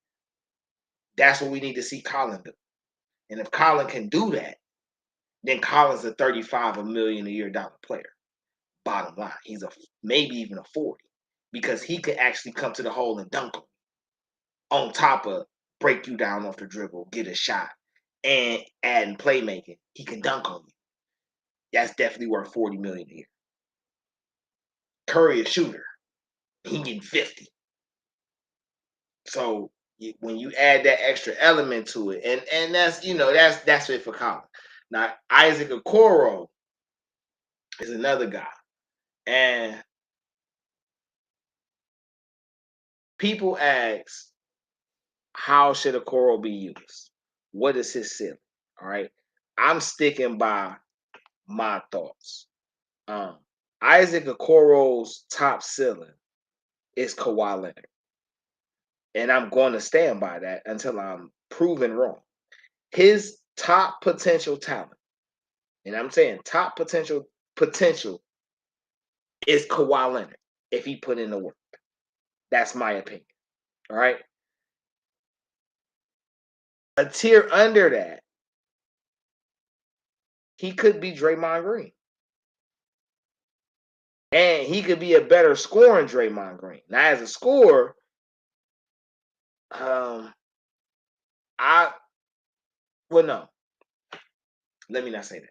That's what we need to see Colin do. And if Colin can do that, then Colin's a 35 million a year dollar player. Bottom line, he's a maybe even a 40 because he could actually come to the hole and dunk him. on top of break you down off the dribble, get a shot, and adding playmaking, he can dunk on you. That's definitely worth $40 million a year. Curry a shooter, he getting 50. So when you add that extra element to it, and that's that's it for Colin. Now Isaac Okoro is another guy, and people ask, how should Okoro be used? What is his ceiling? All right, I'm sticking by my thoughts. Isaac Okoro's top ceiling is Kawhi Leonard, and I'm going to stand by that until I'm proven wrong. His top potential talent, and I'm saying top potential is Kawhi Leonard if he put in the work. That's my opinion. All right. A tier under that, he could be Draymond Green. And he could be a better scoring Draymond Green. Now, as a scorer, no. Let me not say that.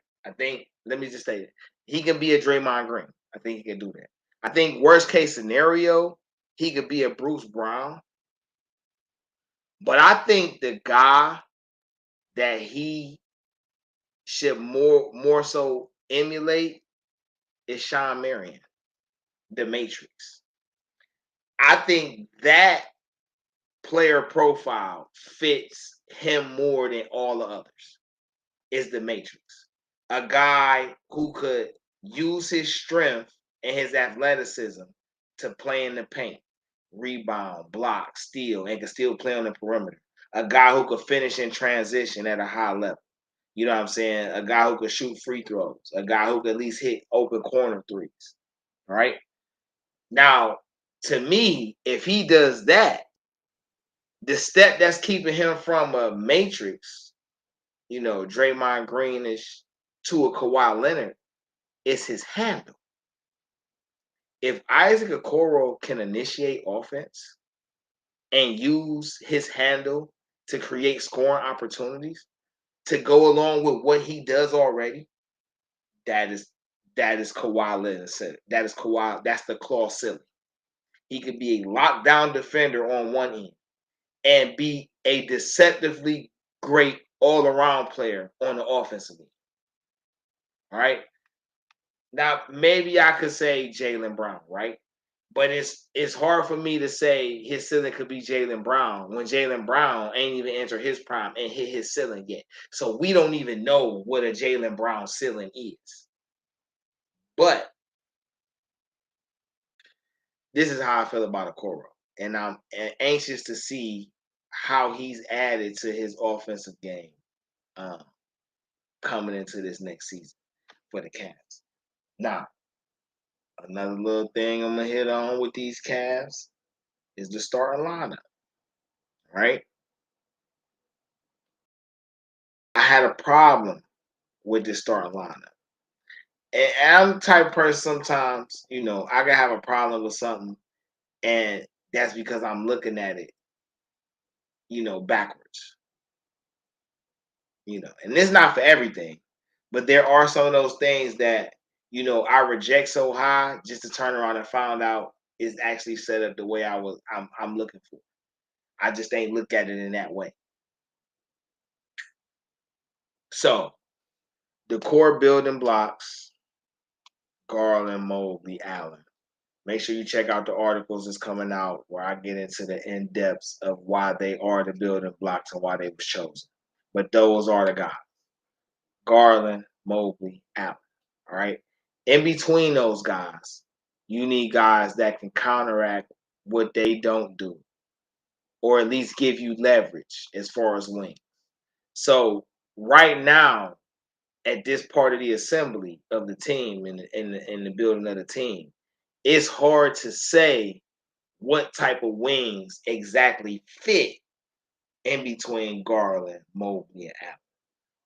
Let me just say that. He can be a Draymond Green. I think he can do that. I think worst case scenario, he could be a Bruce Brown. But I think the guy that he should more so emulate is Sean Marion, the Matrix. I think that player profile fits him more than all the others. Is the Matrix. A guy who could use his strength and his athleticism to play in the paint, rebound, block, steal, and can still play on the perimeter. A guy who could finish in transition at a high level. You know what I'm saying? A guy who could shoot free throws. A guy who could at least hit open corner threes. All right. Now, to me, if he does that, the step that's keeping him from a Matrix, Draymond Greenish to a Kawhi Leonard, is his handle. If Isaac Okoro can initiate offense and use his handle to create scoring opportunities to go along with what he does already, that is Kawhi Leonard said. That is Kawhi. That's the claw ceiling. He could be a lockdown defender on one end and be a deceptively great all-around player on the offensive end. All right. Now, maybe I could say Jaylen Brown, right? But it's hard for me to say his ceiling could be Jaylen Brown when Jaylen Brown ain't even entered his prime and hit his ceiling yet. So we don't even know what a Jaylen Brown ceiling is. But this is how I feel about Okoro. And I'm anxious to see how he's added to his offensive game coming into this next season for the Cavs. Now, another little thing I'm going to hit on with these Cavs is the starting lineup, right? I had a problem with the starting lineup. And I'm the type of person sometimes, I can have a problem with something, and that's because I'm looking at it, backwards. And it's not for everything, but there are some of those things that, I reject so high just to turn around and find out is actually set up the way I'm looking for. I just ain't look at it in that way. So the core building blocks, Garland, Mobley, Allen. Make sure you check out the articles that's coming out where I get into the in-depths of why they are the building blocks and why they was chosen. But those are the guys. Garland, Mobley, Allen. All right. In between those guys, you need guys that can counteract what they don't do, or at least give you leverage as far as wings. So right now, at this part of the assembly of the team and in the building of the team, it's hard to say what type of wings exactly fit in between Garland, Mobley, and Allen.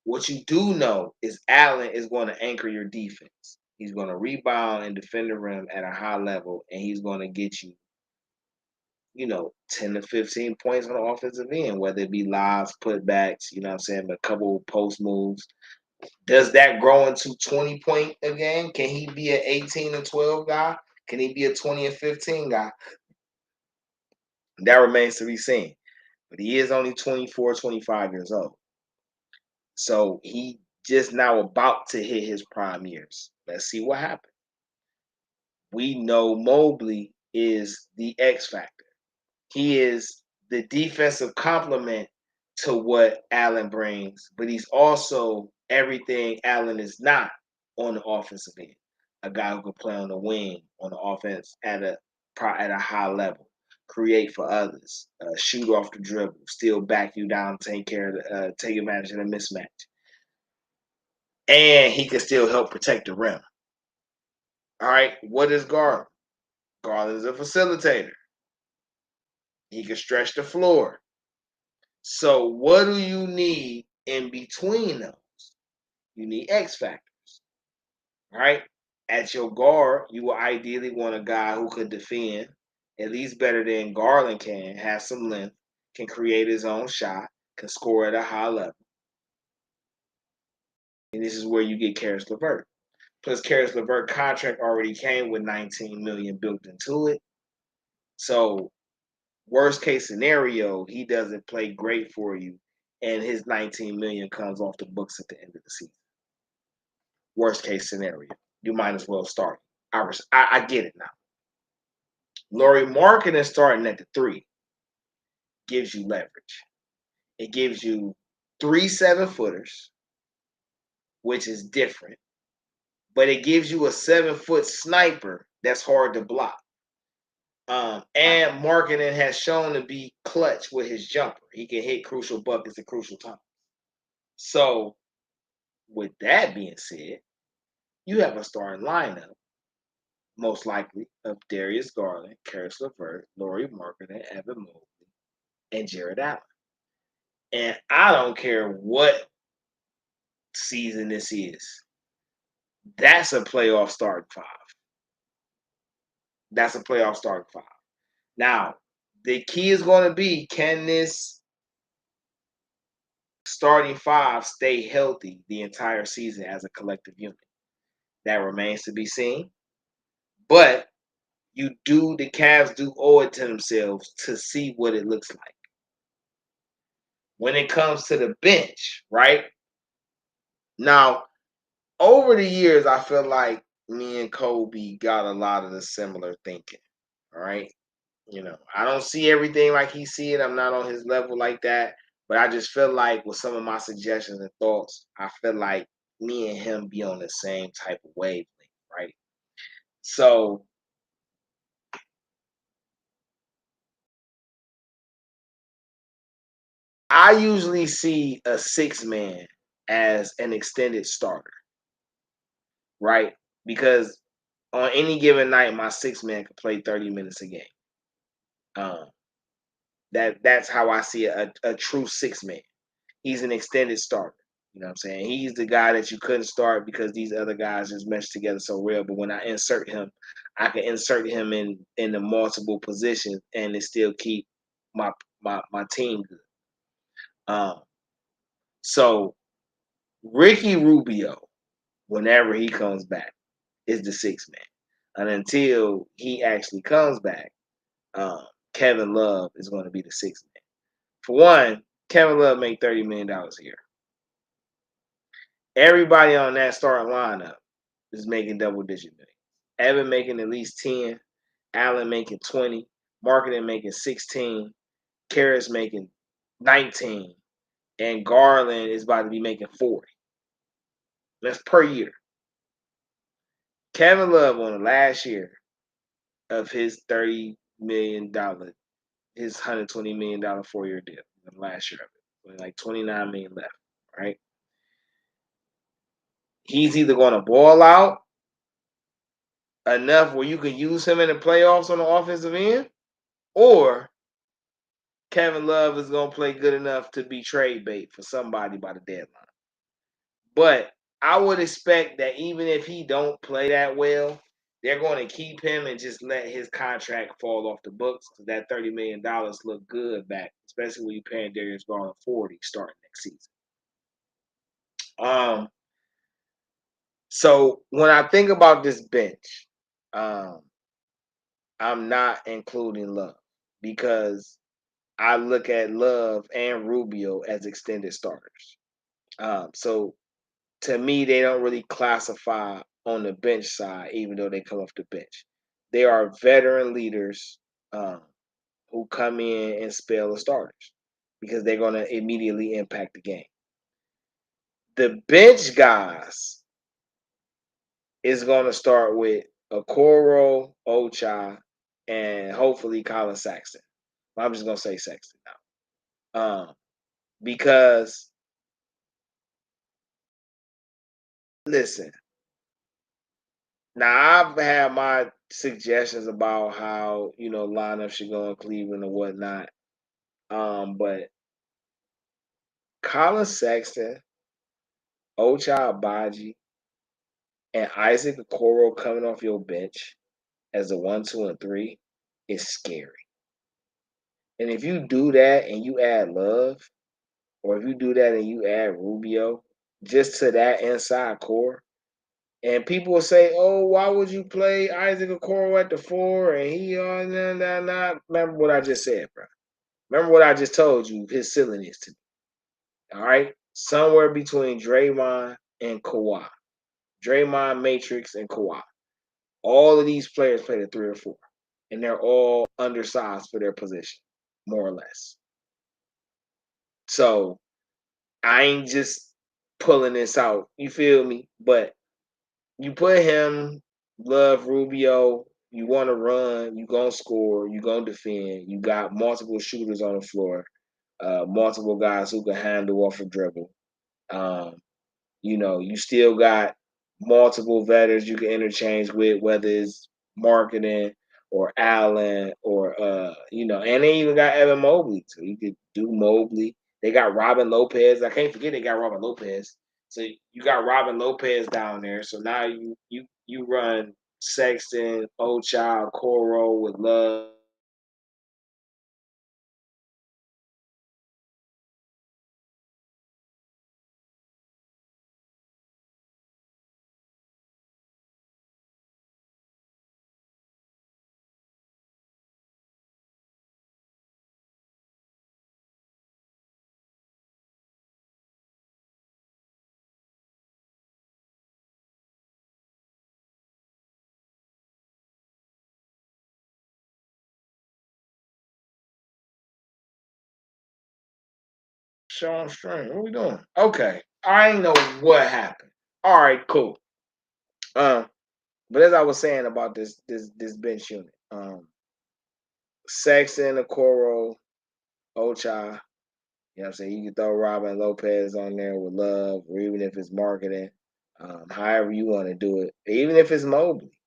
What you do know is Allen is going to anchor your defense. He's going to rebound and defend the rim at a high level, and he's going to get you 10 to 15 points on the offensive end, whether it be lives, putbacks, you know what I'm saying, a couple post moves. Does that grow into 20 point a game? Can he be an 18 and 12 guy? Can he be a 20 and 15 guy? That remains to be seen. But he is only 24, 25 years old. So he just now about to hit his prime years. Let's see what happens. We know Mobley is the X factor. He is the defensive complement to what Allen brings, but he's also everything Allen is not on the offensive end. A guy who can play on the wing, on the offense at a high level, create for others, shoot off the dribble, still back you down, take advantage of the mismatch, and he can still help protect the rim. All right, what is Garland? Garland is a facilitator. He can stretch the floor. So what do you need in between those? You need X factors, right? At your guard, you will ideally want a guy who could defend at least better than Garland can, have some length, can create his own shot, can score at a high level. And this is where you get Karis LeVert. Plus, Karis LeVert contract already came with $19 million built into it. So, worst case scenario, he doesn't play great for you, and his $19 million comes off the books at the end of the season. Worst case scenario, you might as well start. I get it now. Lauri Markkanen starting at the 3 gives you leverage. It gives you 3 7-footers, which is different, but it gives you a 7-foot sniper that's hard to block. And Markkanen has shown to be clutch with his jumper. He can hit crucial buckets at crucial times. So, with that being said, you have a starting lineup, most likely, of Darius Garland, Karis LeVert, Lauri Markkanen, Evan Mobley, and Jared Allen. And I don't care what season this is. That's a playoff starting 5. That's a playoff starting 5. Now, the key is going to be, can this starting 5 stay healthy the entire season as a collective unit? That remains to be seen. But the Cavs do owe it to themselves to see what it looks like. When it comes to the bench, right? Now, over the years, I feel like me and Kobe got a lot of the similar thinking. All right. I don't see everything like he see it. I'm not on his level like that. But I just feel like with some of my suggestions and thoughts, I feel like me and him be on the same type of wavelength, right? So I usually see a 6-man as an extended starter, right? Because on any given night, my 6-man could play 30 minutes a game. That's how I see a true 6-man. He's an extended starter. You know what I'm saying? He's the guy that you couldn't start because these other guys just meshed together so well. But when I insert him, I can insert him in the multiple positions and it still keep my team good. So Ricky Rubio, whenever he comes back, is the 6-man. And until he actually comes back, Kevin Love is going to be the 6-man. For one, Kevin Love make $30 million a year. Everybody on that starting lineup is making double-digit millions. Evan making at least 10, Allen making 20, Markkanen making 16, Karis making 19, and Garland is about to be making 40. That's per year. Kevin Love on the last year of his $30 million, his $120 million 4-year deal, the last year of it, with like $29 million left, right? He's either going to ball out enough where you can use him in the playoffs on the offensive end, or Kevin Love is going to play good enough to be trade bait for somebody by the deadline. But I would expect that even if he don't play that well, they're going to keep him and just let his contract fall off the books because that $30 million look good back, especially when you're paying Darius Garland 40 starting next season. So when I think about this bench, I'm not including Love because I look at Love and Rubio as extended starters. So to me, they don't really classify on the bench side, even though they come off the bench. They are veteran leaders who come in and spell the starters because they're going to immediately impact the game. The bench guys is going to start with Okoro, Ochai, and hopefully Colin Sexton. I'm just going to say Sexton now. Because, listen, now I've had my suggestions about how, lineup should go in Cleveland and whatnot. But Colin Sexton, Ochai Agbaji, and Isaac Okoro coming off your bench as a 1, 2, and 3 is scary. And if you do that and you add Love, or if you do that and you add Rubio just to that inside core, and people will say, "Oh, why would you play Isaac Okoro at the 4 and he on Remember what I just said, bro. Remember what I just told you his ceiling is to me. All right? Somewhere between Draymond and Kawhi. Draymond, Matrix, and Kawhi. All of these players play the 3 or 4. And they're all undersized for their position, more or less. So I ain't just pulling this out. You feel me? But you put him, Love, Rubio, you want to run, you going to score, you going to defend. You got multiple shooters on the floor, multiple guys who can handle off a dribble. You still got multiple veterans you can interchange with, whether it's marketing or Allen or and they even got Evan Mobley, so you could do Mobley. They got Robin Lopez. I can't forget they got Robin Lopez. So you got Robin Lopez down there. So now you run Sexton, Ochai, Coro with Love. Sean String, what we doing? Okay. I ain't know what happened. All right, cool. But as I was saying about this bench unit, Sexton, Okoro, Ochai, you know what I'm saying? You can throw Robin Lopez on there with Love, or even if it's marketing, however you want to do it, even if it's Mobley.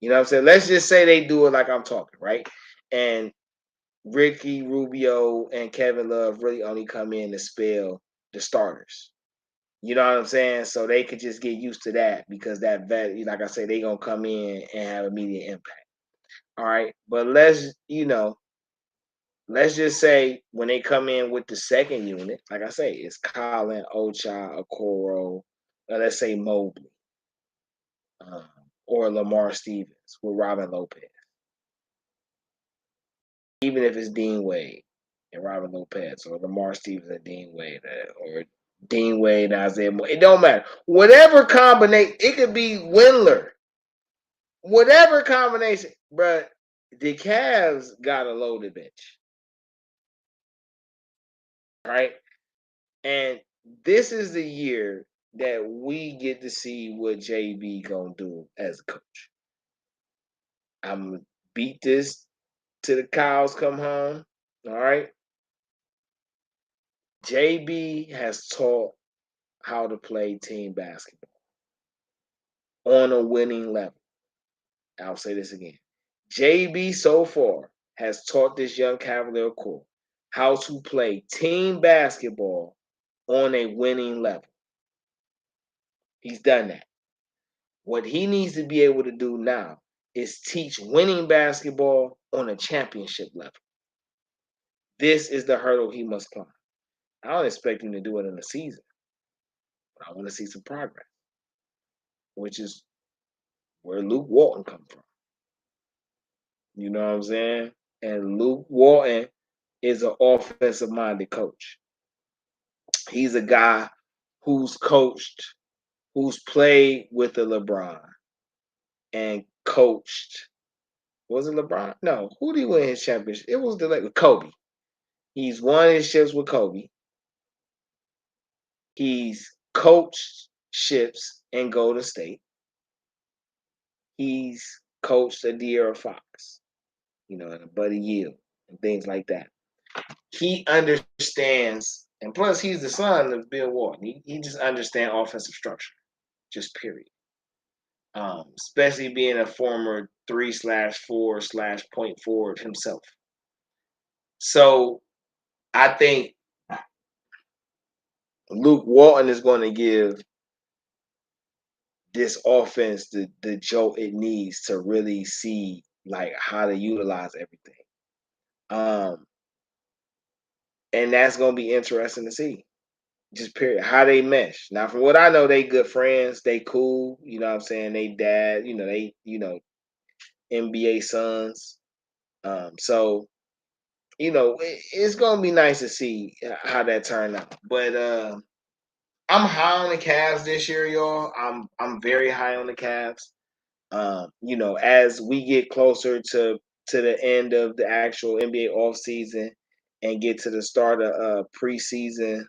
You know what I'm saying? Let's just say they do it like I'm talking, right? And Ricky Rubio and Kevin Love really only come in to spell the starters. You know what I'm saying? So they could just get used to that because that vet, like I said, they gonna come in and have immediate impact. All right. But let's just say when they come in with the second unit, like I say, it's Colin, Ochai, Okoro, let's say Mobley, or Lamar Stevens with Robin Lopez. Even if it's Dean Wade and Robin Lopez, or Lamar Stevens and Dean Wade, or Dean Wade and Isaiah Moore. It don't matter. Whatever combination, it could be Windler. Whatever combination, but the Cavs got a loaded bench. Right? And this is the year that we get to see what JB gonna do as a coach. I'm gonna beat this till the cows come home. All right. JB has taught how to play team basketball on a winning level. I'll say this again. JB so far has taught this young Cavalier core how to play team basketball on a winning level. He's done that. What he needs to be able to do now is teach winning basketball on a championship level. This is the hurdle he must climb. I don't expect him to do it in a season, but I want to see some progress, which is where Luke Walton comes from. You know what I'm saying? And Luke Walton is an offensive-minded coach. He's a guy who's coached, who's played with the LeBron and coached. Was it LeBron? No. Who did he win his championship? It was with Kobe. He's won his ships with Kobe. He's coached ships in Golden State. He's coached a De'Aaron Fox, and a Buddy Yield and things like that. He understands, and plus he's the son of Bill Walton. He just understands offensive structure, just period. Especially being a former 3/4/point forward himself. So I think Luke Walton is going to give this offense the jolt it needs to really see how to utilize everything. And that's going to be interesting to see. Just period. How they mesh. Now, from what I know, they good friends. They cool. You know what I'm saying? They dad, they, NBA sons. So, it's going to be nice to see how that turned out. But I'm high on the Cavs this year, y'all. I'm very high on the Cavs. As we get closer to the end of the actual NBA offseason and get to the start of preseason,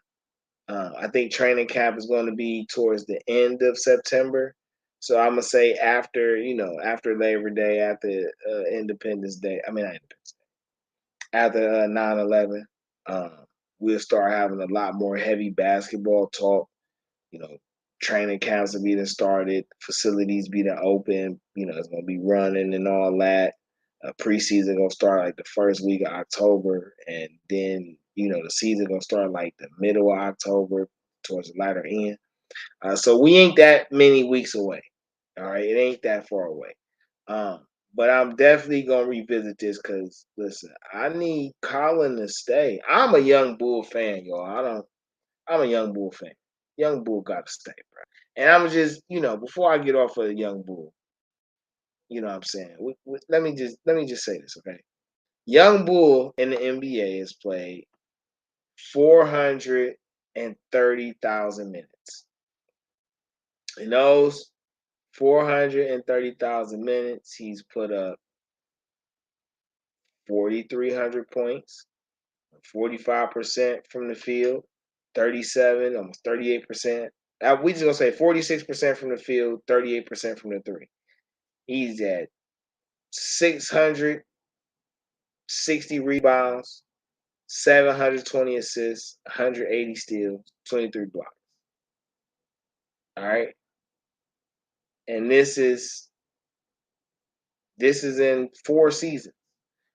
I think training camp is going to be towards the end of September. So I'm gonna say after Labor Day, after Independence Day. I mean, not Independence Day. After 9/11, we'll start having a lot more heavy basketball talk. Training camps will be started, facilities be open. It's gonna be running and all that. Preseason gonna start the first week of October, and then the season gonna start the middle of October towards the latter end. So we ain't that many weeks away. All right, it ain't that far away. But I'm definitely gonna revisit this because listen, I need Colin to stay. I'm a Young Bull fan, y'all. I'm a Young Bull fan. Young Bull gotta stay, bro. And I'm just, before I get off of the Young Bull, what I'm saying. Let me just say this, okay? Young Bull in the NBA has played 430,000 minutes. In those 430,000 minutes, he's put up 4,300 points, 45% from the field, 37, almost 38%. We just gonna say 46% from the field, 38% from the three. He's at 660 rebounds, 720 assists, 180 steals, 23 blocks. All right. And this is in 4 seasons.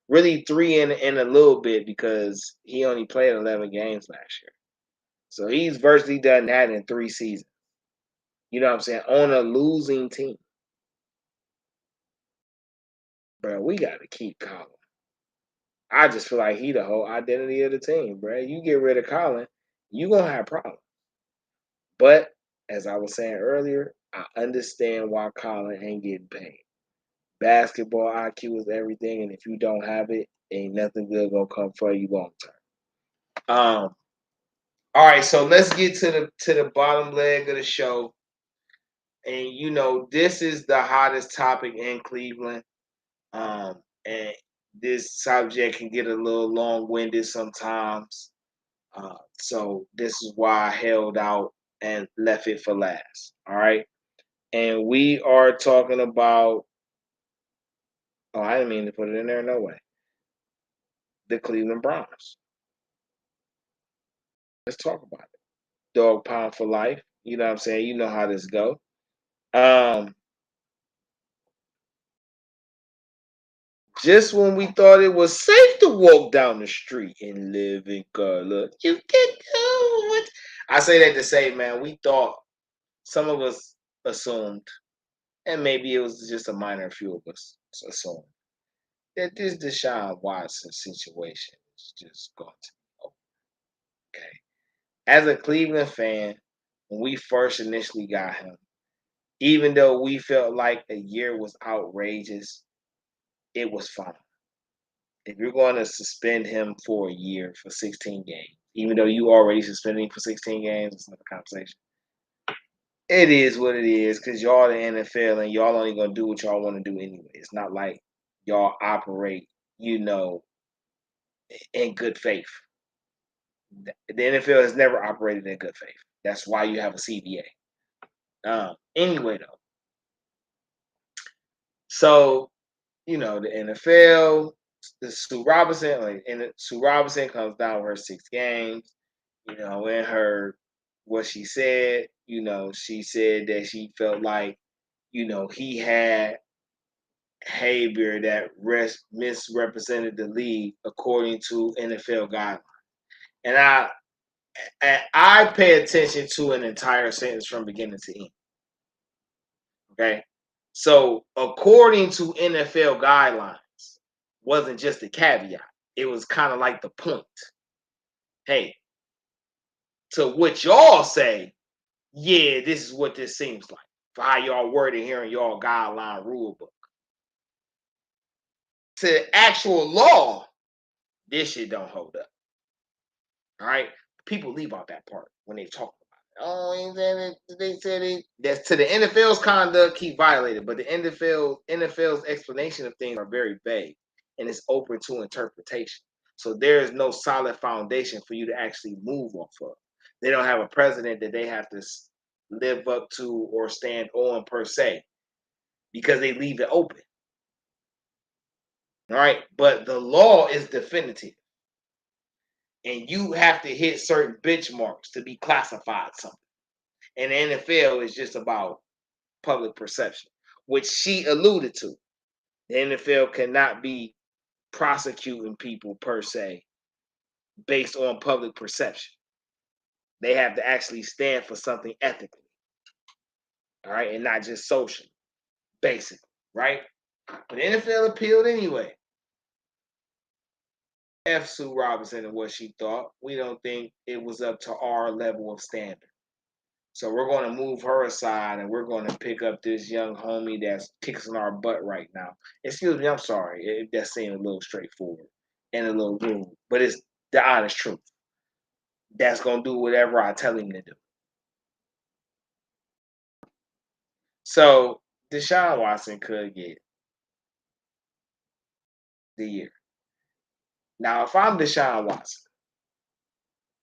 Really 3 in a little bit because he only played 11 games last year. So he's virtually done that in 3 seasons. You know what I'm saying? On a losing team. Bro, we got to keep Colin. I just feel like he the whole identity of the team, bro. You get rid of Colin, you going to have problems. But as I was saying earlier, I understand why Colin ain't getting paid. Basketball IQ is everything, and if you don't have it, ain't nothing good gonna come for you long term. All right, so let's get to the bottom leg of the show. And this is the hottest topic in Cleveland. And this subject can get a little long-winded sometimes. So this is why I held out and left it for last. All right. And we are talking about, I didn't mean to put it in there, no way. The Cleveland Browns. Let's talk about it. Dog pound for life. You know what I'm saying? You know how this go. Just when we thought it was safe to walk down the street and live in color, you can do it. I say that to say, man, we thought, some of us assumed, and maybe it was just a minor few of us, assuming that this Deshaun Watson situation is just going to be over. Okay. As a Cleveland fan, when we first initially got him, even though we felt like a year was outrageous, it was fine. If you're going to suspend him for a year for 16 games, even though you already suspended him for 16 games, it's another conversation. It is what it is because y'all the NFL and y'all only going to do what y'all want to do anyway. It's not like y'all operate, in good faith. The NFL has never operated in good faith. That's why you have a CBA. Anyway, though. So, the NFL, Sue Robinson, Sue Robinson comes down with her 6 games. In what she said, she said that she felt like, he had behavior that misrepresented the league according to NFL guidelines. And I pay attention to an entire sentence from beginning to end. Okay. So according to NFL guidelines, wasn't just a caveat. It was kind of like the point. Hey, to what y'all say, yeah, this is what this seems like. For how y'all worded here in y'all guideline rule book. To actual law, this shit don't hold up. All right? People leave out that part when they talk about it. Oh, they said that's to the NFL's conduct keep violated, but the NFL's explanation of things are very vague and it's open to interpretation. So there is no solid foundation for you to actually move off of. They don't have a president that they have to live up to or stand on per se because they leave it open. All right, but the law is definitive. And you have to hit certain benchmarks to be classified something. And the NFL is just about public perception, which she alluded to. The NFL cannot be prosecuting people per se based on public perception. They have to actually stand for something ethically. All right, and not just social, basically, right? But the NFL appealed anyway. F. Sue Robinson and what she thought. We don't think it was up to our level of standard. So we're going to move her aside and we're going to pick up this young homie that's kicking our butt right now. Excuse me, I'm sorry if that seemed a little straightforward and a little rude, but it's the honest truth. That's going to do whatever I tell him to do. So Deshaun Watson could get the year. Now, if I'm Deshaun Watson,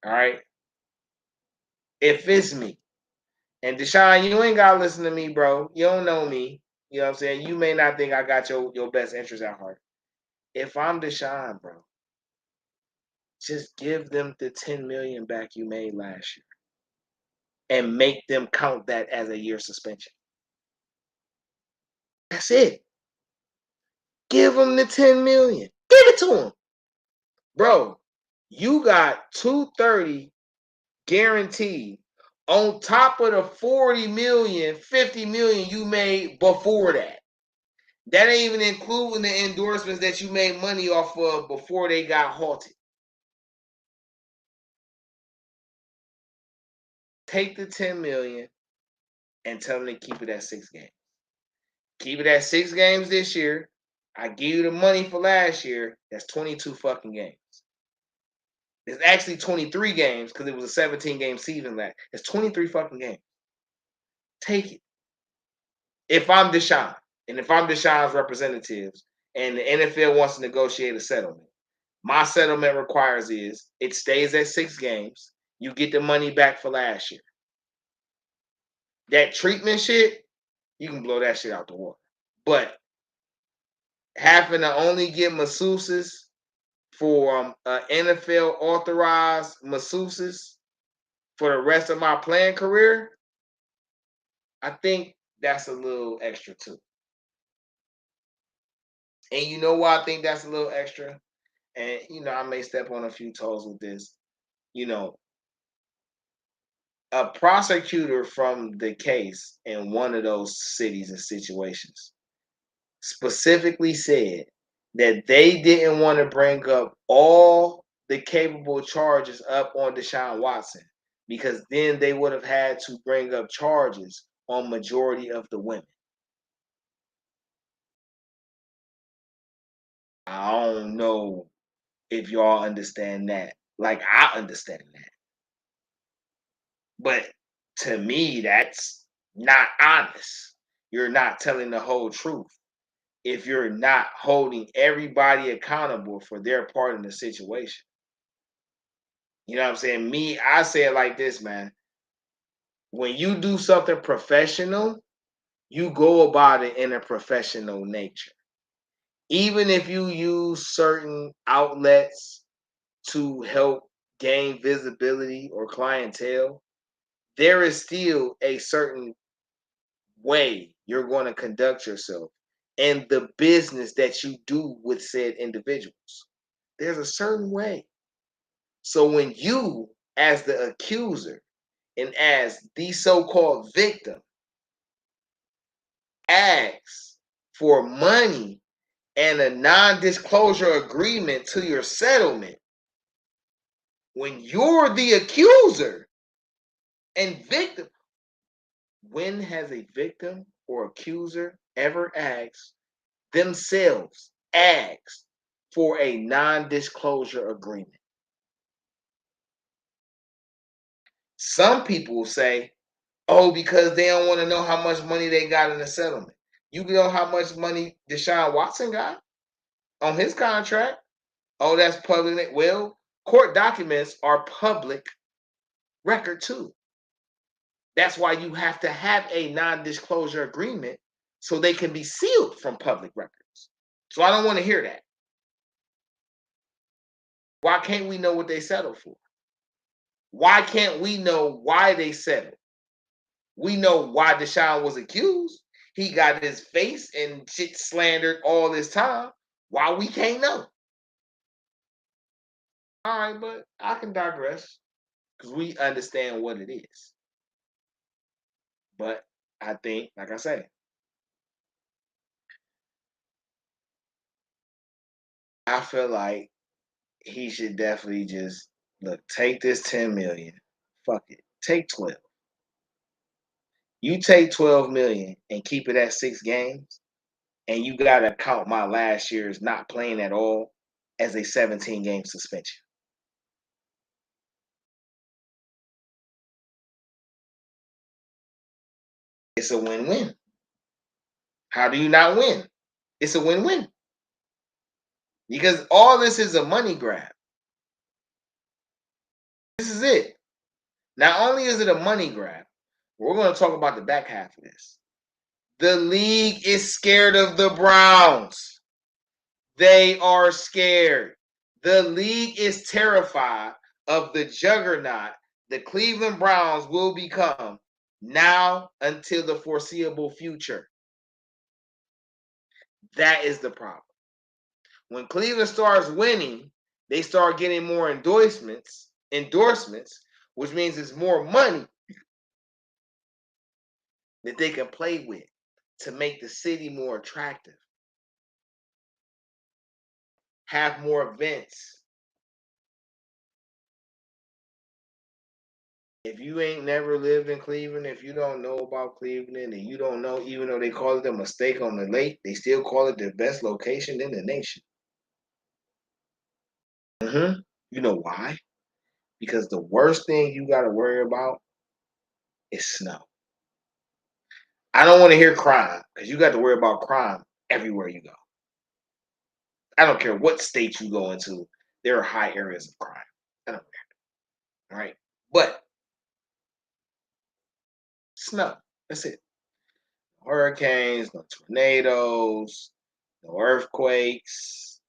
all right, if it's me, and Deshaun, you ain't got to listen to me, bro. You don't know me. You know what I'm saying? You may not think I got your best interest at heart. If I'm Deshaun, bro, just give them the $10 million back you made last year and make them count that as a year suspension. That's it. Give them the $10 million. Give it to them. Bro, you got $230 guaranteed on top of the $40 million, $50 million you made before that. That ain't even including the endorsements that you made money off of before they got halted. Take the $10 million and tell them to keep it at 6 games. Keep it at 6 games this year. I give you the money for last year. That's 22 fucking games. It's actually 23 games because it was a 17-game season last. It's 23 fucking games. Take it. If I'm Deshaun, and if I'm Deshaun's representatives, and the NFL wants to negotiate a settlement, my settlement requires is it stays at 6 games. You get the money back for last year. That treatment shit, you can blow that shit out the water. But having to only get masseuses for NFL authorized masseuses for the rest of my playing career, I think that's a little extra too. And you know why I think that's a little extra? And I may step on a few toes with this. A prosecutor from the case in one of those cities and situations specifically said that they didn't want to bring up all the capable charges up on Deshaun Watson because then they would have had to bring up charges on majority of the women. I don't know if y'all understand that. Like, I understand that. But to me, that's not honest. You're not telling the whole truth if you're not holding everybody accountable for their part in the situation. You know what I'm saying? Me, I say it like this, man. When you do something professional, you go about it in a professional nature. Even if you use certain outlets to help gain visibility or clientele, there is still a certain way you're going to conduct yourself and the business that you do with said individuals. There's a certain way. So when you, as the accuser and as the so-called victim, asks for money and a non-disclosure agreement to your settlement, when you're the accuser and victim, when has a victim or accuser ever asked for a non-disclosure agreement? Some people say, oh, because they don't want to know how much money they got in the settlement. You know how much money Deshaun Watson got on his contract? Oh, that's public. Well, court documents are public record too. That's why you have to have a non-disclosure agreement so they can be sealed from public records. So I don't want to hear that. Why can't we know what they settled for? Why can't we know why they settled? We know why Deshaun was accused. He got his face and shit slandered all this time. Why we can't know? All right, but I can digress because we understand what it is. But I think, like I say, I feel like he should definitely just look, take this 10 million. Fuck it. Take 12. You take 12 million and keep it at 6 games, and you gotta count my last year's not playing at all as a 17-game suspension. It's a win-win. How do you not win? It's a win-win. Because all this is a money grab. This is it. Not only is it a money grab, we're going to talk about the back half of this. The league is scared of the Browns. They are scared. The league is terrified of the juggernaut the Cleveland Browns will become now until the foreseeable future. That is the problem. When Cleveland starts winning, they start getting more endorsements, which means it's more money that they can play with to make the city more attractive, have more events. If you ain't never lived in Cleveland, if you don't know about Cleveland and you don't know, even though they call it a mistake on the lake, they still call it the best location in the nation. You know why? Because the worst thing you got to worry about is snow. I don't want to hear crime because you got to worry about crime everywhere you go. I don't care what state you go into, there are high areas of crime. I don't care. All right. But snow, that's it. No hurricanes, no tornadoes, no earthquakes,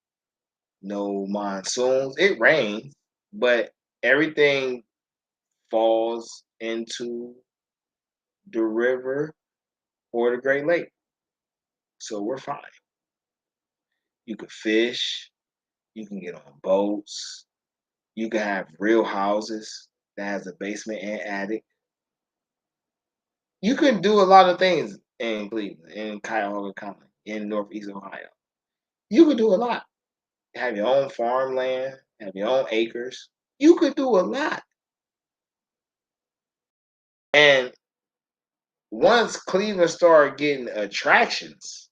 no monsoons. It rains, but everything falls into the river or the Great Lake. So we're fine. You could fish, you can get on boats, you can have real houses that has a basement and attic. You can do a lot of things in Cleveland, in Cuyahoga County. in Northeast Ohio. You could do a lot. Have your own farmland, have your own acres. You could do a lot. And once Cleveland started getting attractions,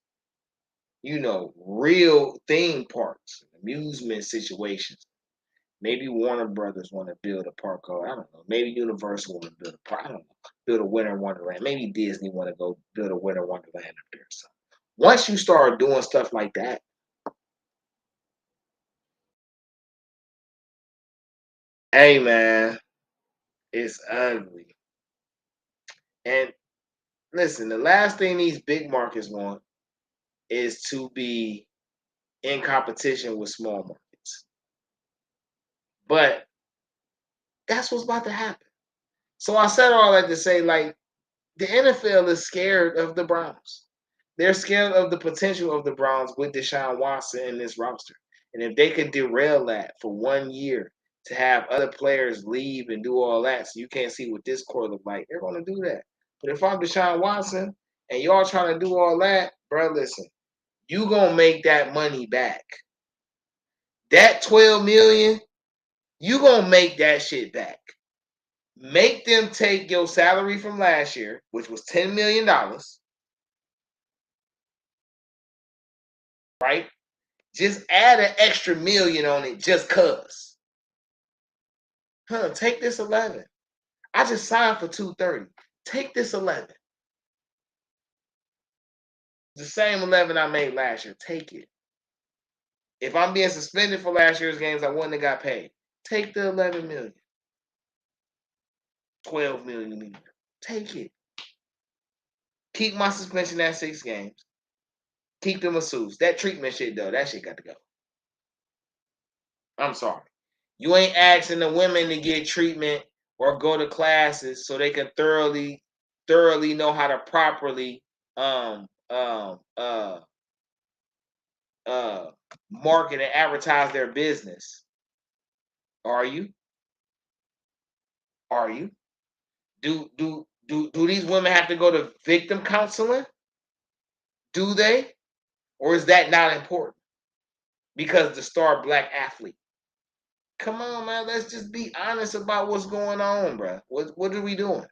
real theme parks, amusement situations. Maybe Warner Brothers want to build a park, or I don't know. Maybe Universal want to build a park. I don't know. Build a Winter Wonderland. Maybe Disney want to go build a Winter Wonderland up there. So once you start doing stuff like that, hey man, it's ugly. And listen, the last thing these big markets want is to be in competition with small markets. But that's what's about to happen. So I said all that to say, like, the NFL is scared of the Browns. They're scared of the potential of the Browns with Deshaun Watson in this roster. And if they could derail that for 1 year to have other players leave and do all that, so you can't see what this core look like, they're going to do that. But if I'm Deshaun Watson and y'all trying to do all that, bro, listen, you going to make that money back. That $12 million, you going to make that shit back. Make them take your salary from last year, which was $10 million, right? Just add an extra million on it just cuz. Take this 11. I just signed for 230. Take this 11. The same 11 I made last year. Take it. If I'm being suspended for last year's games, I wouldn't have got paid. Take the 11 million. 12 million even. Take it. Keep my suspension at 6 games. Keep the masseuse. That treatment shit, though, that shit got to go. I'm sorry. You ain't asking the women to get treatment or go to classes so they can thoroughly know how to properly market and advertise their business. Are you? Are you? Do these women have to go to victim counseling? Do they? Or is that not important? Because the star black athlete. Come on, man. Let's just be honest about what's going on, bro. What are we doing?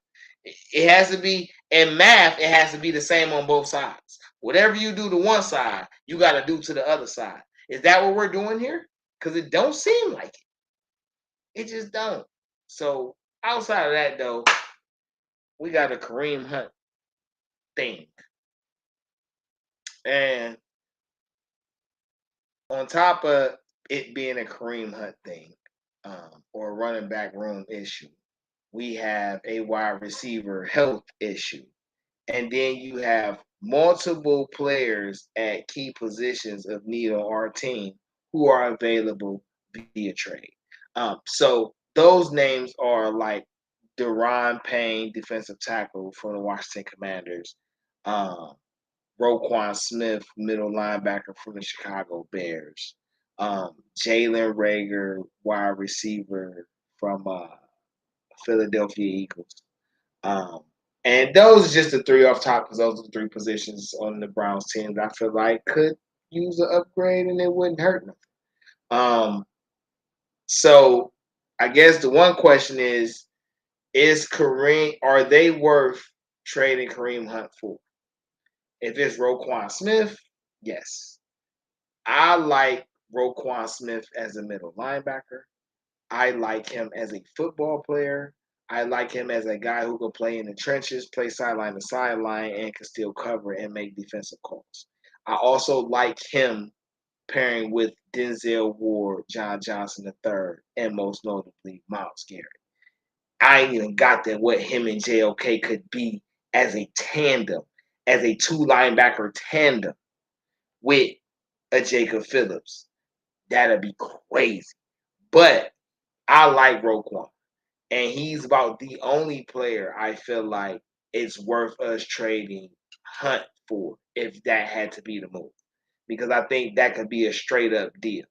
It has to be in math. It has to be the same on both sides. Whatever you do to one side, you got to do to the other side. Is that what we're doing here? Because it don't seem like it. It just don't. So outside of that, though, we got a Kareem Hunt thing, and on top of it being a Kareem Hunt thing, or a running back room issue, we have a wide receiver health issue. And then you have multiple players at key positions of need on our team who are available via trade. So those names are like Deron Payne, defensive tackle for the Washington Commanders, Roquan Smith, middle linebacker from the Chicago Bears, Jalen Rager, wide receiver from Philadelphia Eagles. And those are just the three off top because those are the three positions on the Browns team that I feel like could use an upgrade and it wouldn't hurt nothing. So I guess the one question is Kareem, are they worth trading Kareem Hunt for? If it's Roquan Smith, yes. I like Roquan Smith as a middle linebacker. I like him as a football player. I like him as a guy who can play in the trenches, play sideline to sideline, and can still cover and make defensive calls. I also like him pairing with Denzel Ward, John Johnson III, and most notably Myles Garrett. I ain't even got that what him and JOK could be as a tandem, as a two linebacker tandem with a Jacob Phillips. That'd be crazy. But I like Roquan. And he's about the only player I feel like it's worth us trading Hunt for if that had to be the move. Because I think that could be a straight up deal.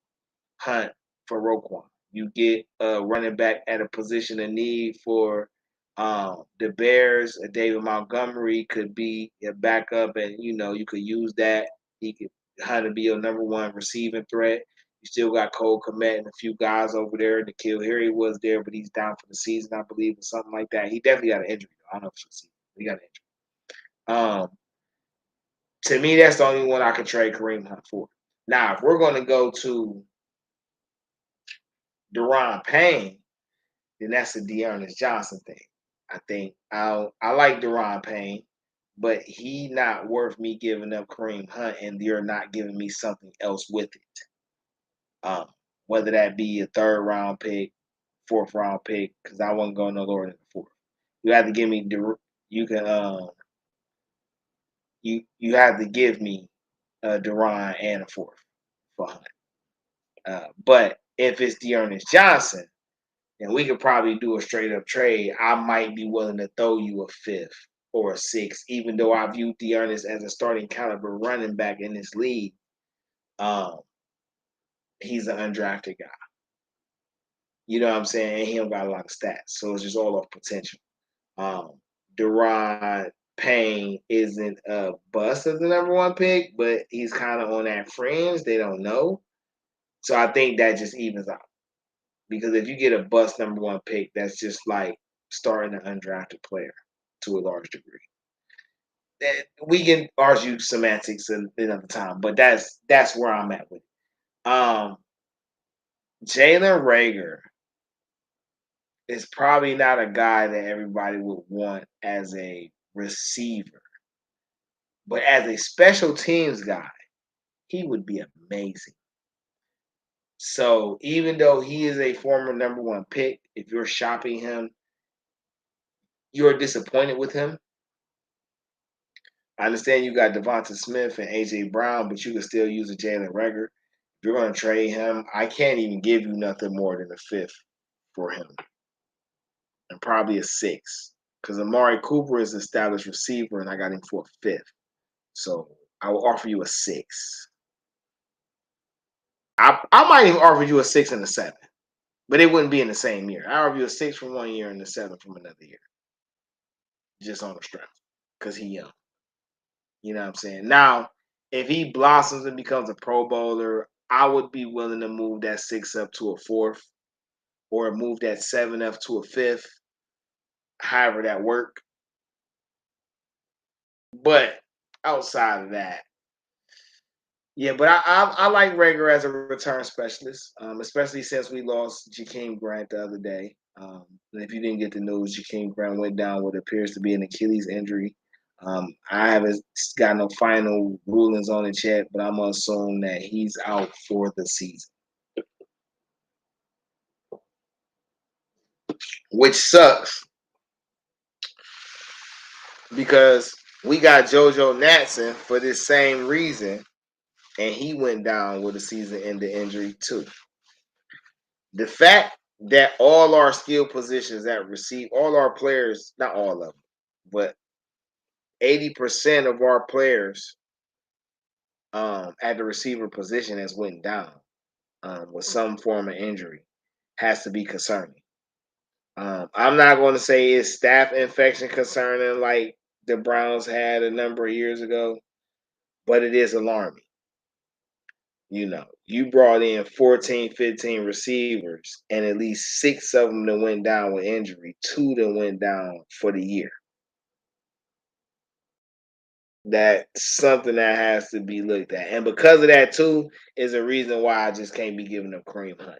Hunt for Roquan. You get a running back at a position of need for the Bears. David Montgomery could be a backup, and you could use that He could kind of be your number one receiving threat. You still got Cole Kmet and a few guys over there. Nikhil Harry was there, but he's down for the season, I believe, or something like that. He definitely got an injury. I don't know if you'll see. He got an injury. To me, that's the only one I could trade Kareem Hunt for. Now, if we're going to go to Deron Payne, then that's the Dearness Johnson thing. I think I like Deron Payne, but he not worth me giving up Kareem Hunt, and you're not giving me something else with it. Whether that be a third round pick, fourth round pick, because I wasn't going no lower than the fourth. You have to give me you have to give me Deron and a fourth for Hunt. But if it's Dearness Johnson, then we could probably do a straight up trade. I might be willing to throw you a fifth or a sixth, even though I view Dearness as a starting caliber running back in this league. He's an undrafted guy. You know what I'm saying? And he don't got a lot of stats. So it's just all off potential. Deron Payne isn't a bust as the number one pick, but he's kind of on that fringe. They don't know. So I think that just evens out. Because if you get a bust number one pick, that's just like starting an undrafted player to a large degree. We can argue semantics another time, but that's where I'm at with it. Jalen Reagor is probably not a guy that everybody would want as a receiver. But as a special teams guy, he would be amazing. So even though he is a former number one pick, if you're shopping him, you're disappointed with him. I understand you got Devonta Smith and A.J. Brown, but you can still use a Jalen Reagor. If you're going to trade him, I can't even give you nothing more than a fifth for him. And probably a sixth. Because Amari Cooper is an established receiver, and I got him for a fifth. So I will offer you a six. I might even offer you a 6 and a 7, but it wouldn't be in the same year. I offer you a 6 from 1 year and a 7 from another year, just on the strength, because he young. You know what I'm saying? Now, if he blossoms and becomes a Pro Bowler, I would be willing to move that 6 up to a 4th, or move that 7 up to a 5th. However that work. But outside of that, yeah, but I like Reagor as a return specialist, especially since we lost Jakeem Grant the other day. And if you didn't get the news, Jakeem Grant went down what appears to be an Achilles injury. I haven't got no final rulings on it yet, but I'm going to assume that he's out for the season. Which sucks because we got JoJo Natson for this same reason, and he went down with a season-ending injury too. The fact that all our skill positions that receive, all our players, not all of them, but 80% of our players at the receiver position has went down with some form of injury has to be concerning. I'm not going to say it's staph infection concerning like the Browns had a number of years ago, but it is alarming. You know, you brought in 14, 15 receivers, and at least 6 of them that went down with injury, 2 that went down for the year. That's something that has to be looked at. And because of that, too, is a reason why I just can't be giving up Kareem Hunt.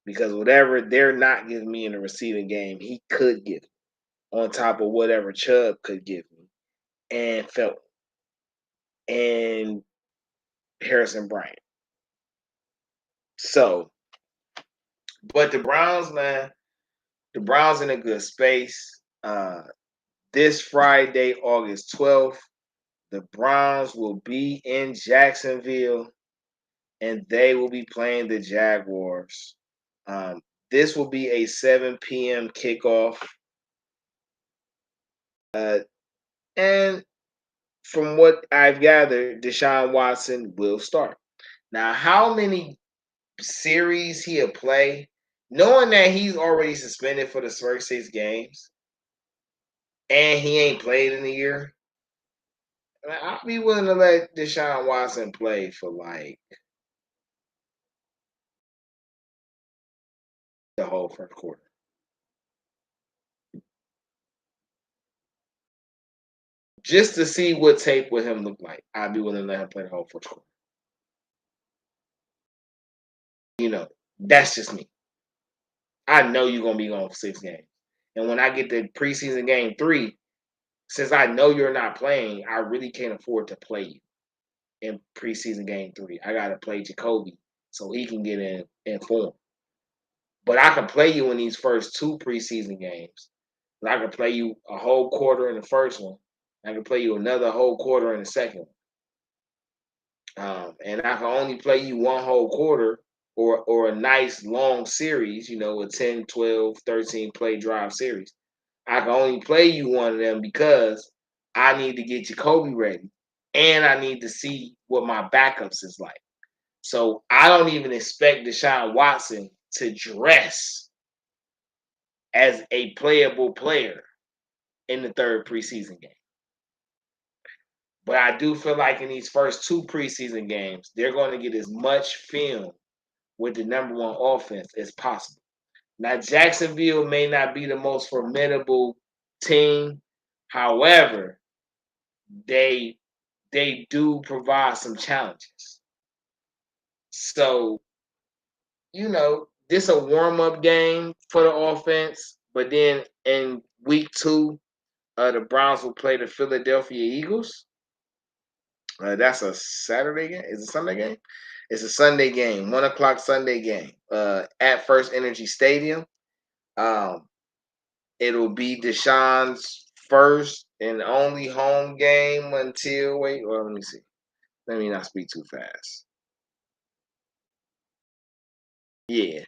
Because whatever they're not giving me in the receiving game, he could give me on top of whatever Chubb could give me and Felton and Harrison Bryant. So, but the Browns, man, the Browns in a good space. This Friday, August 12th, the Browns will be in Jacksonville, and they will be playing the Jaguars. This will be a 7 p.m. kickoff. And from what I've gathered, Deshaun Watson will start. Now, how many series he'll play, knowing that he's already suspended for the first 6 games, and he ain't played in a year, I'll be willing to let Deshaun Watson play for like the whole first quarter. Just to see what tape with him look like. I'd be willing to let him play the whole first quarter. That's just me. I know you're gonna be gone for 6 games. And when I get to preseason game 3, since I know you're not playing, I really can't afford to play you in preseason game 3. I gotta play Jacoby so he can get in form. But I can play you in these first 2 preseason games. I can play you a whole quarter in the first one. I can play you another whole quarter in the second one. And I can only play you one whole quarter or a nice long series, a 10, 12, 13 play drive series. I can only play you one of them because I need to get Jacoby ready and I need to see what my backups is like. So I don't even expect Deshaun Watson to dress as a playable player in the 3rd preseason game. But I do feel like in these first 2 preseason games, they're going to get as much film with the number 1 offense as possible. Now, Jacksonville may not be the most formidable team. However, they do provide some challenges. So, this a warm-up game for the offense. But then in week 2, the Browns will play the Philadelphia Eagles. That's a Saturday game. Is it a Sunday game? It's a Sunday game, 1:00 Sunday game. At First Energy Stadium. It'll be Deshaun's first and only home game until let me see. Let me not speak too fast. Yeah.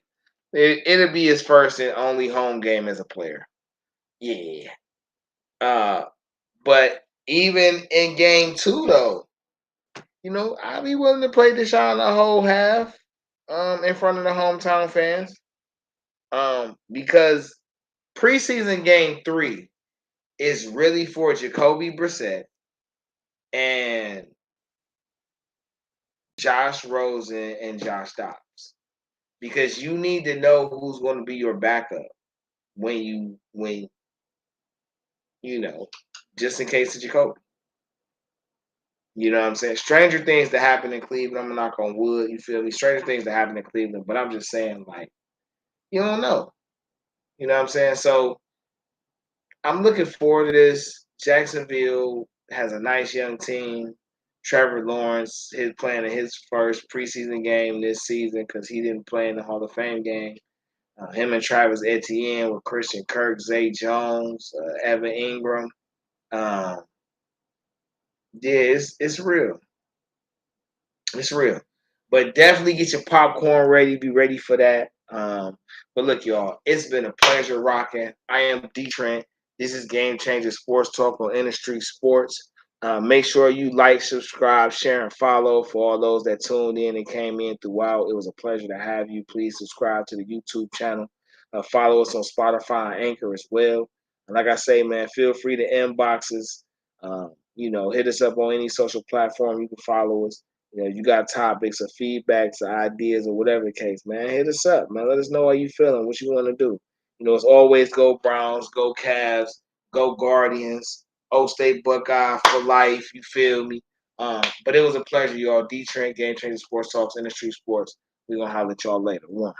It'll be his first and only home game as a player. Yeah. But even in game 2 though, I'll be willing to play Deshaun the whole half in front of the hometown fans. Because preseason game 3 is really for Jacoby Brissett and Josh Rosen and Josh Dobbs. Because you need to know who's going to be your backup when just in case of Jacoby. You know what I'm saying? Stranger things that happen in Cleveland. I'm not on wood, you feel me? Stranger things that happen in Cleveland, but I'm just saying, like, you don't know. You know what I'm saying? So I'm looking forward to this. Jacksonville has a nice young team. Trevor Lawrence is playing in his first preseason game this season because he didn't play in the Hall of Fame game. Him and Travis Etienne with Christian Kirk, Zay Jones, Evan Ingram. It's real. It's real. But definitely get your popcorn ready. Be ready for that. But look, y'all, it's been a pleasure rocking. I am DeeTrynt. This is GameChanga Sports Talk on InDaStreetzSportz. Make sure you like, subscribe, share, and follow for all those that tuned in and came in throughout. It was a pleasure to have you. Please subscribe to the YouTube channel. Follow us on Spotify and Anchor as well. And like I say, man, feel free to inbox us. Hit us up on any social platform. You can follow us. You got topics or feedbacks or ideas or whatever the case, man. Hit us up, man. Let us know how you feeling, what you want to do. It's always go Browns, go Cavs, go Guardians, O State Buckeye for life. You feel me? But it was a pleasure, y'all. DeeTrynt, GameChanga Sports Talks, InDaStreetzSportz. We're going to holler at y'all later. One.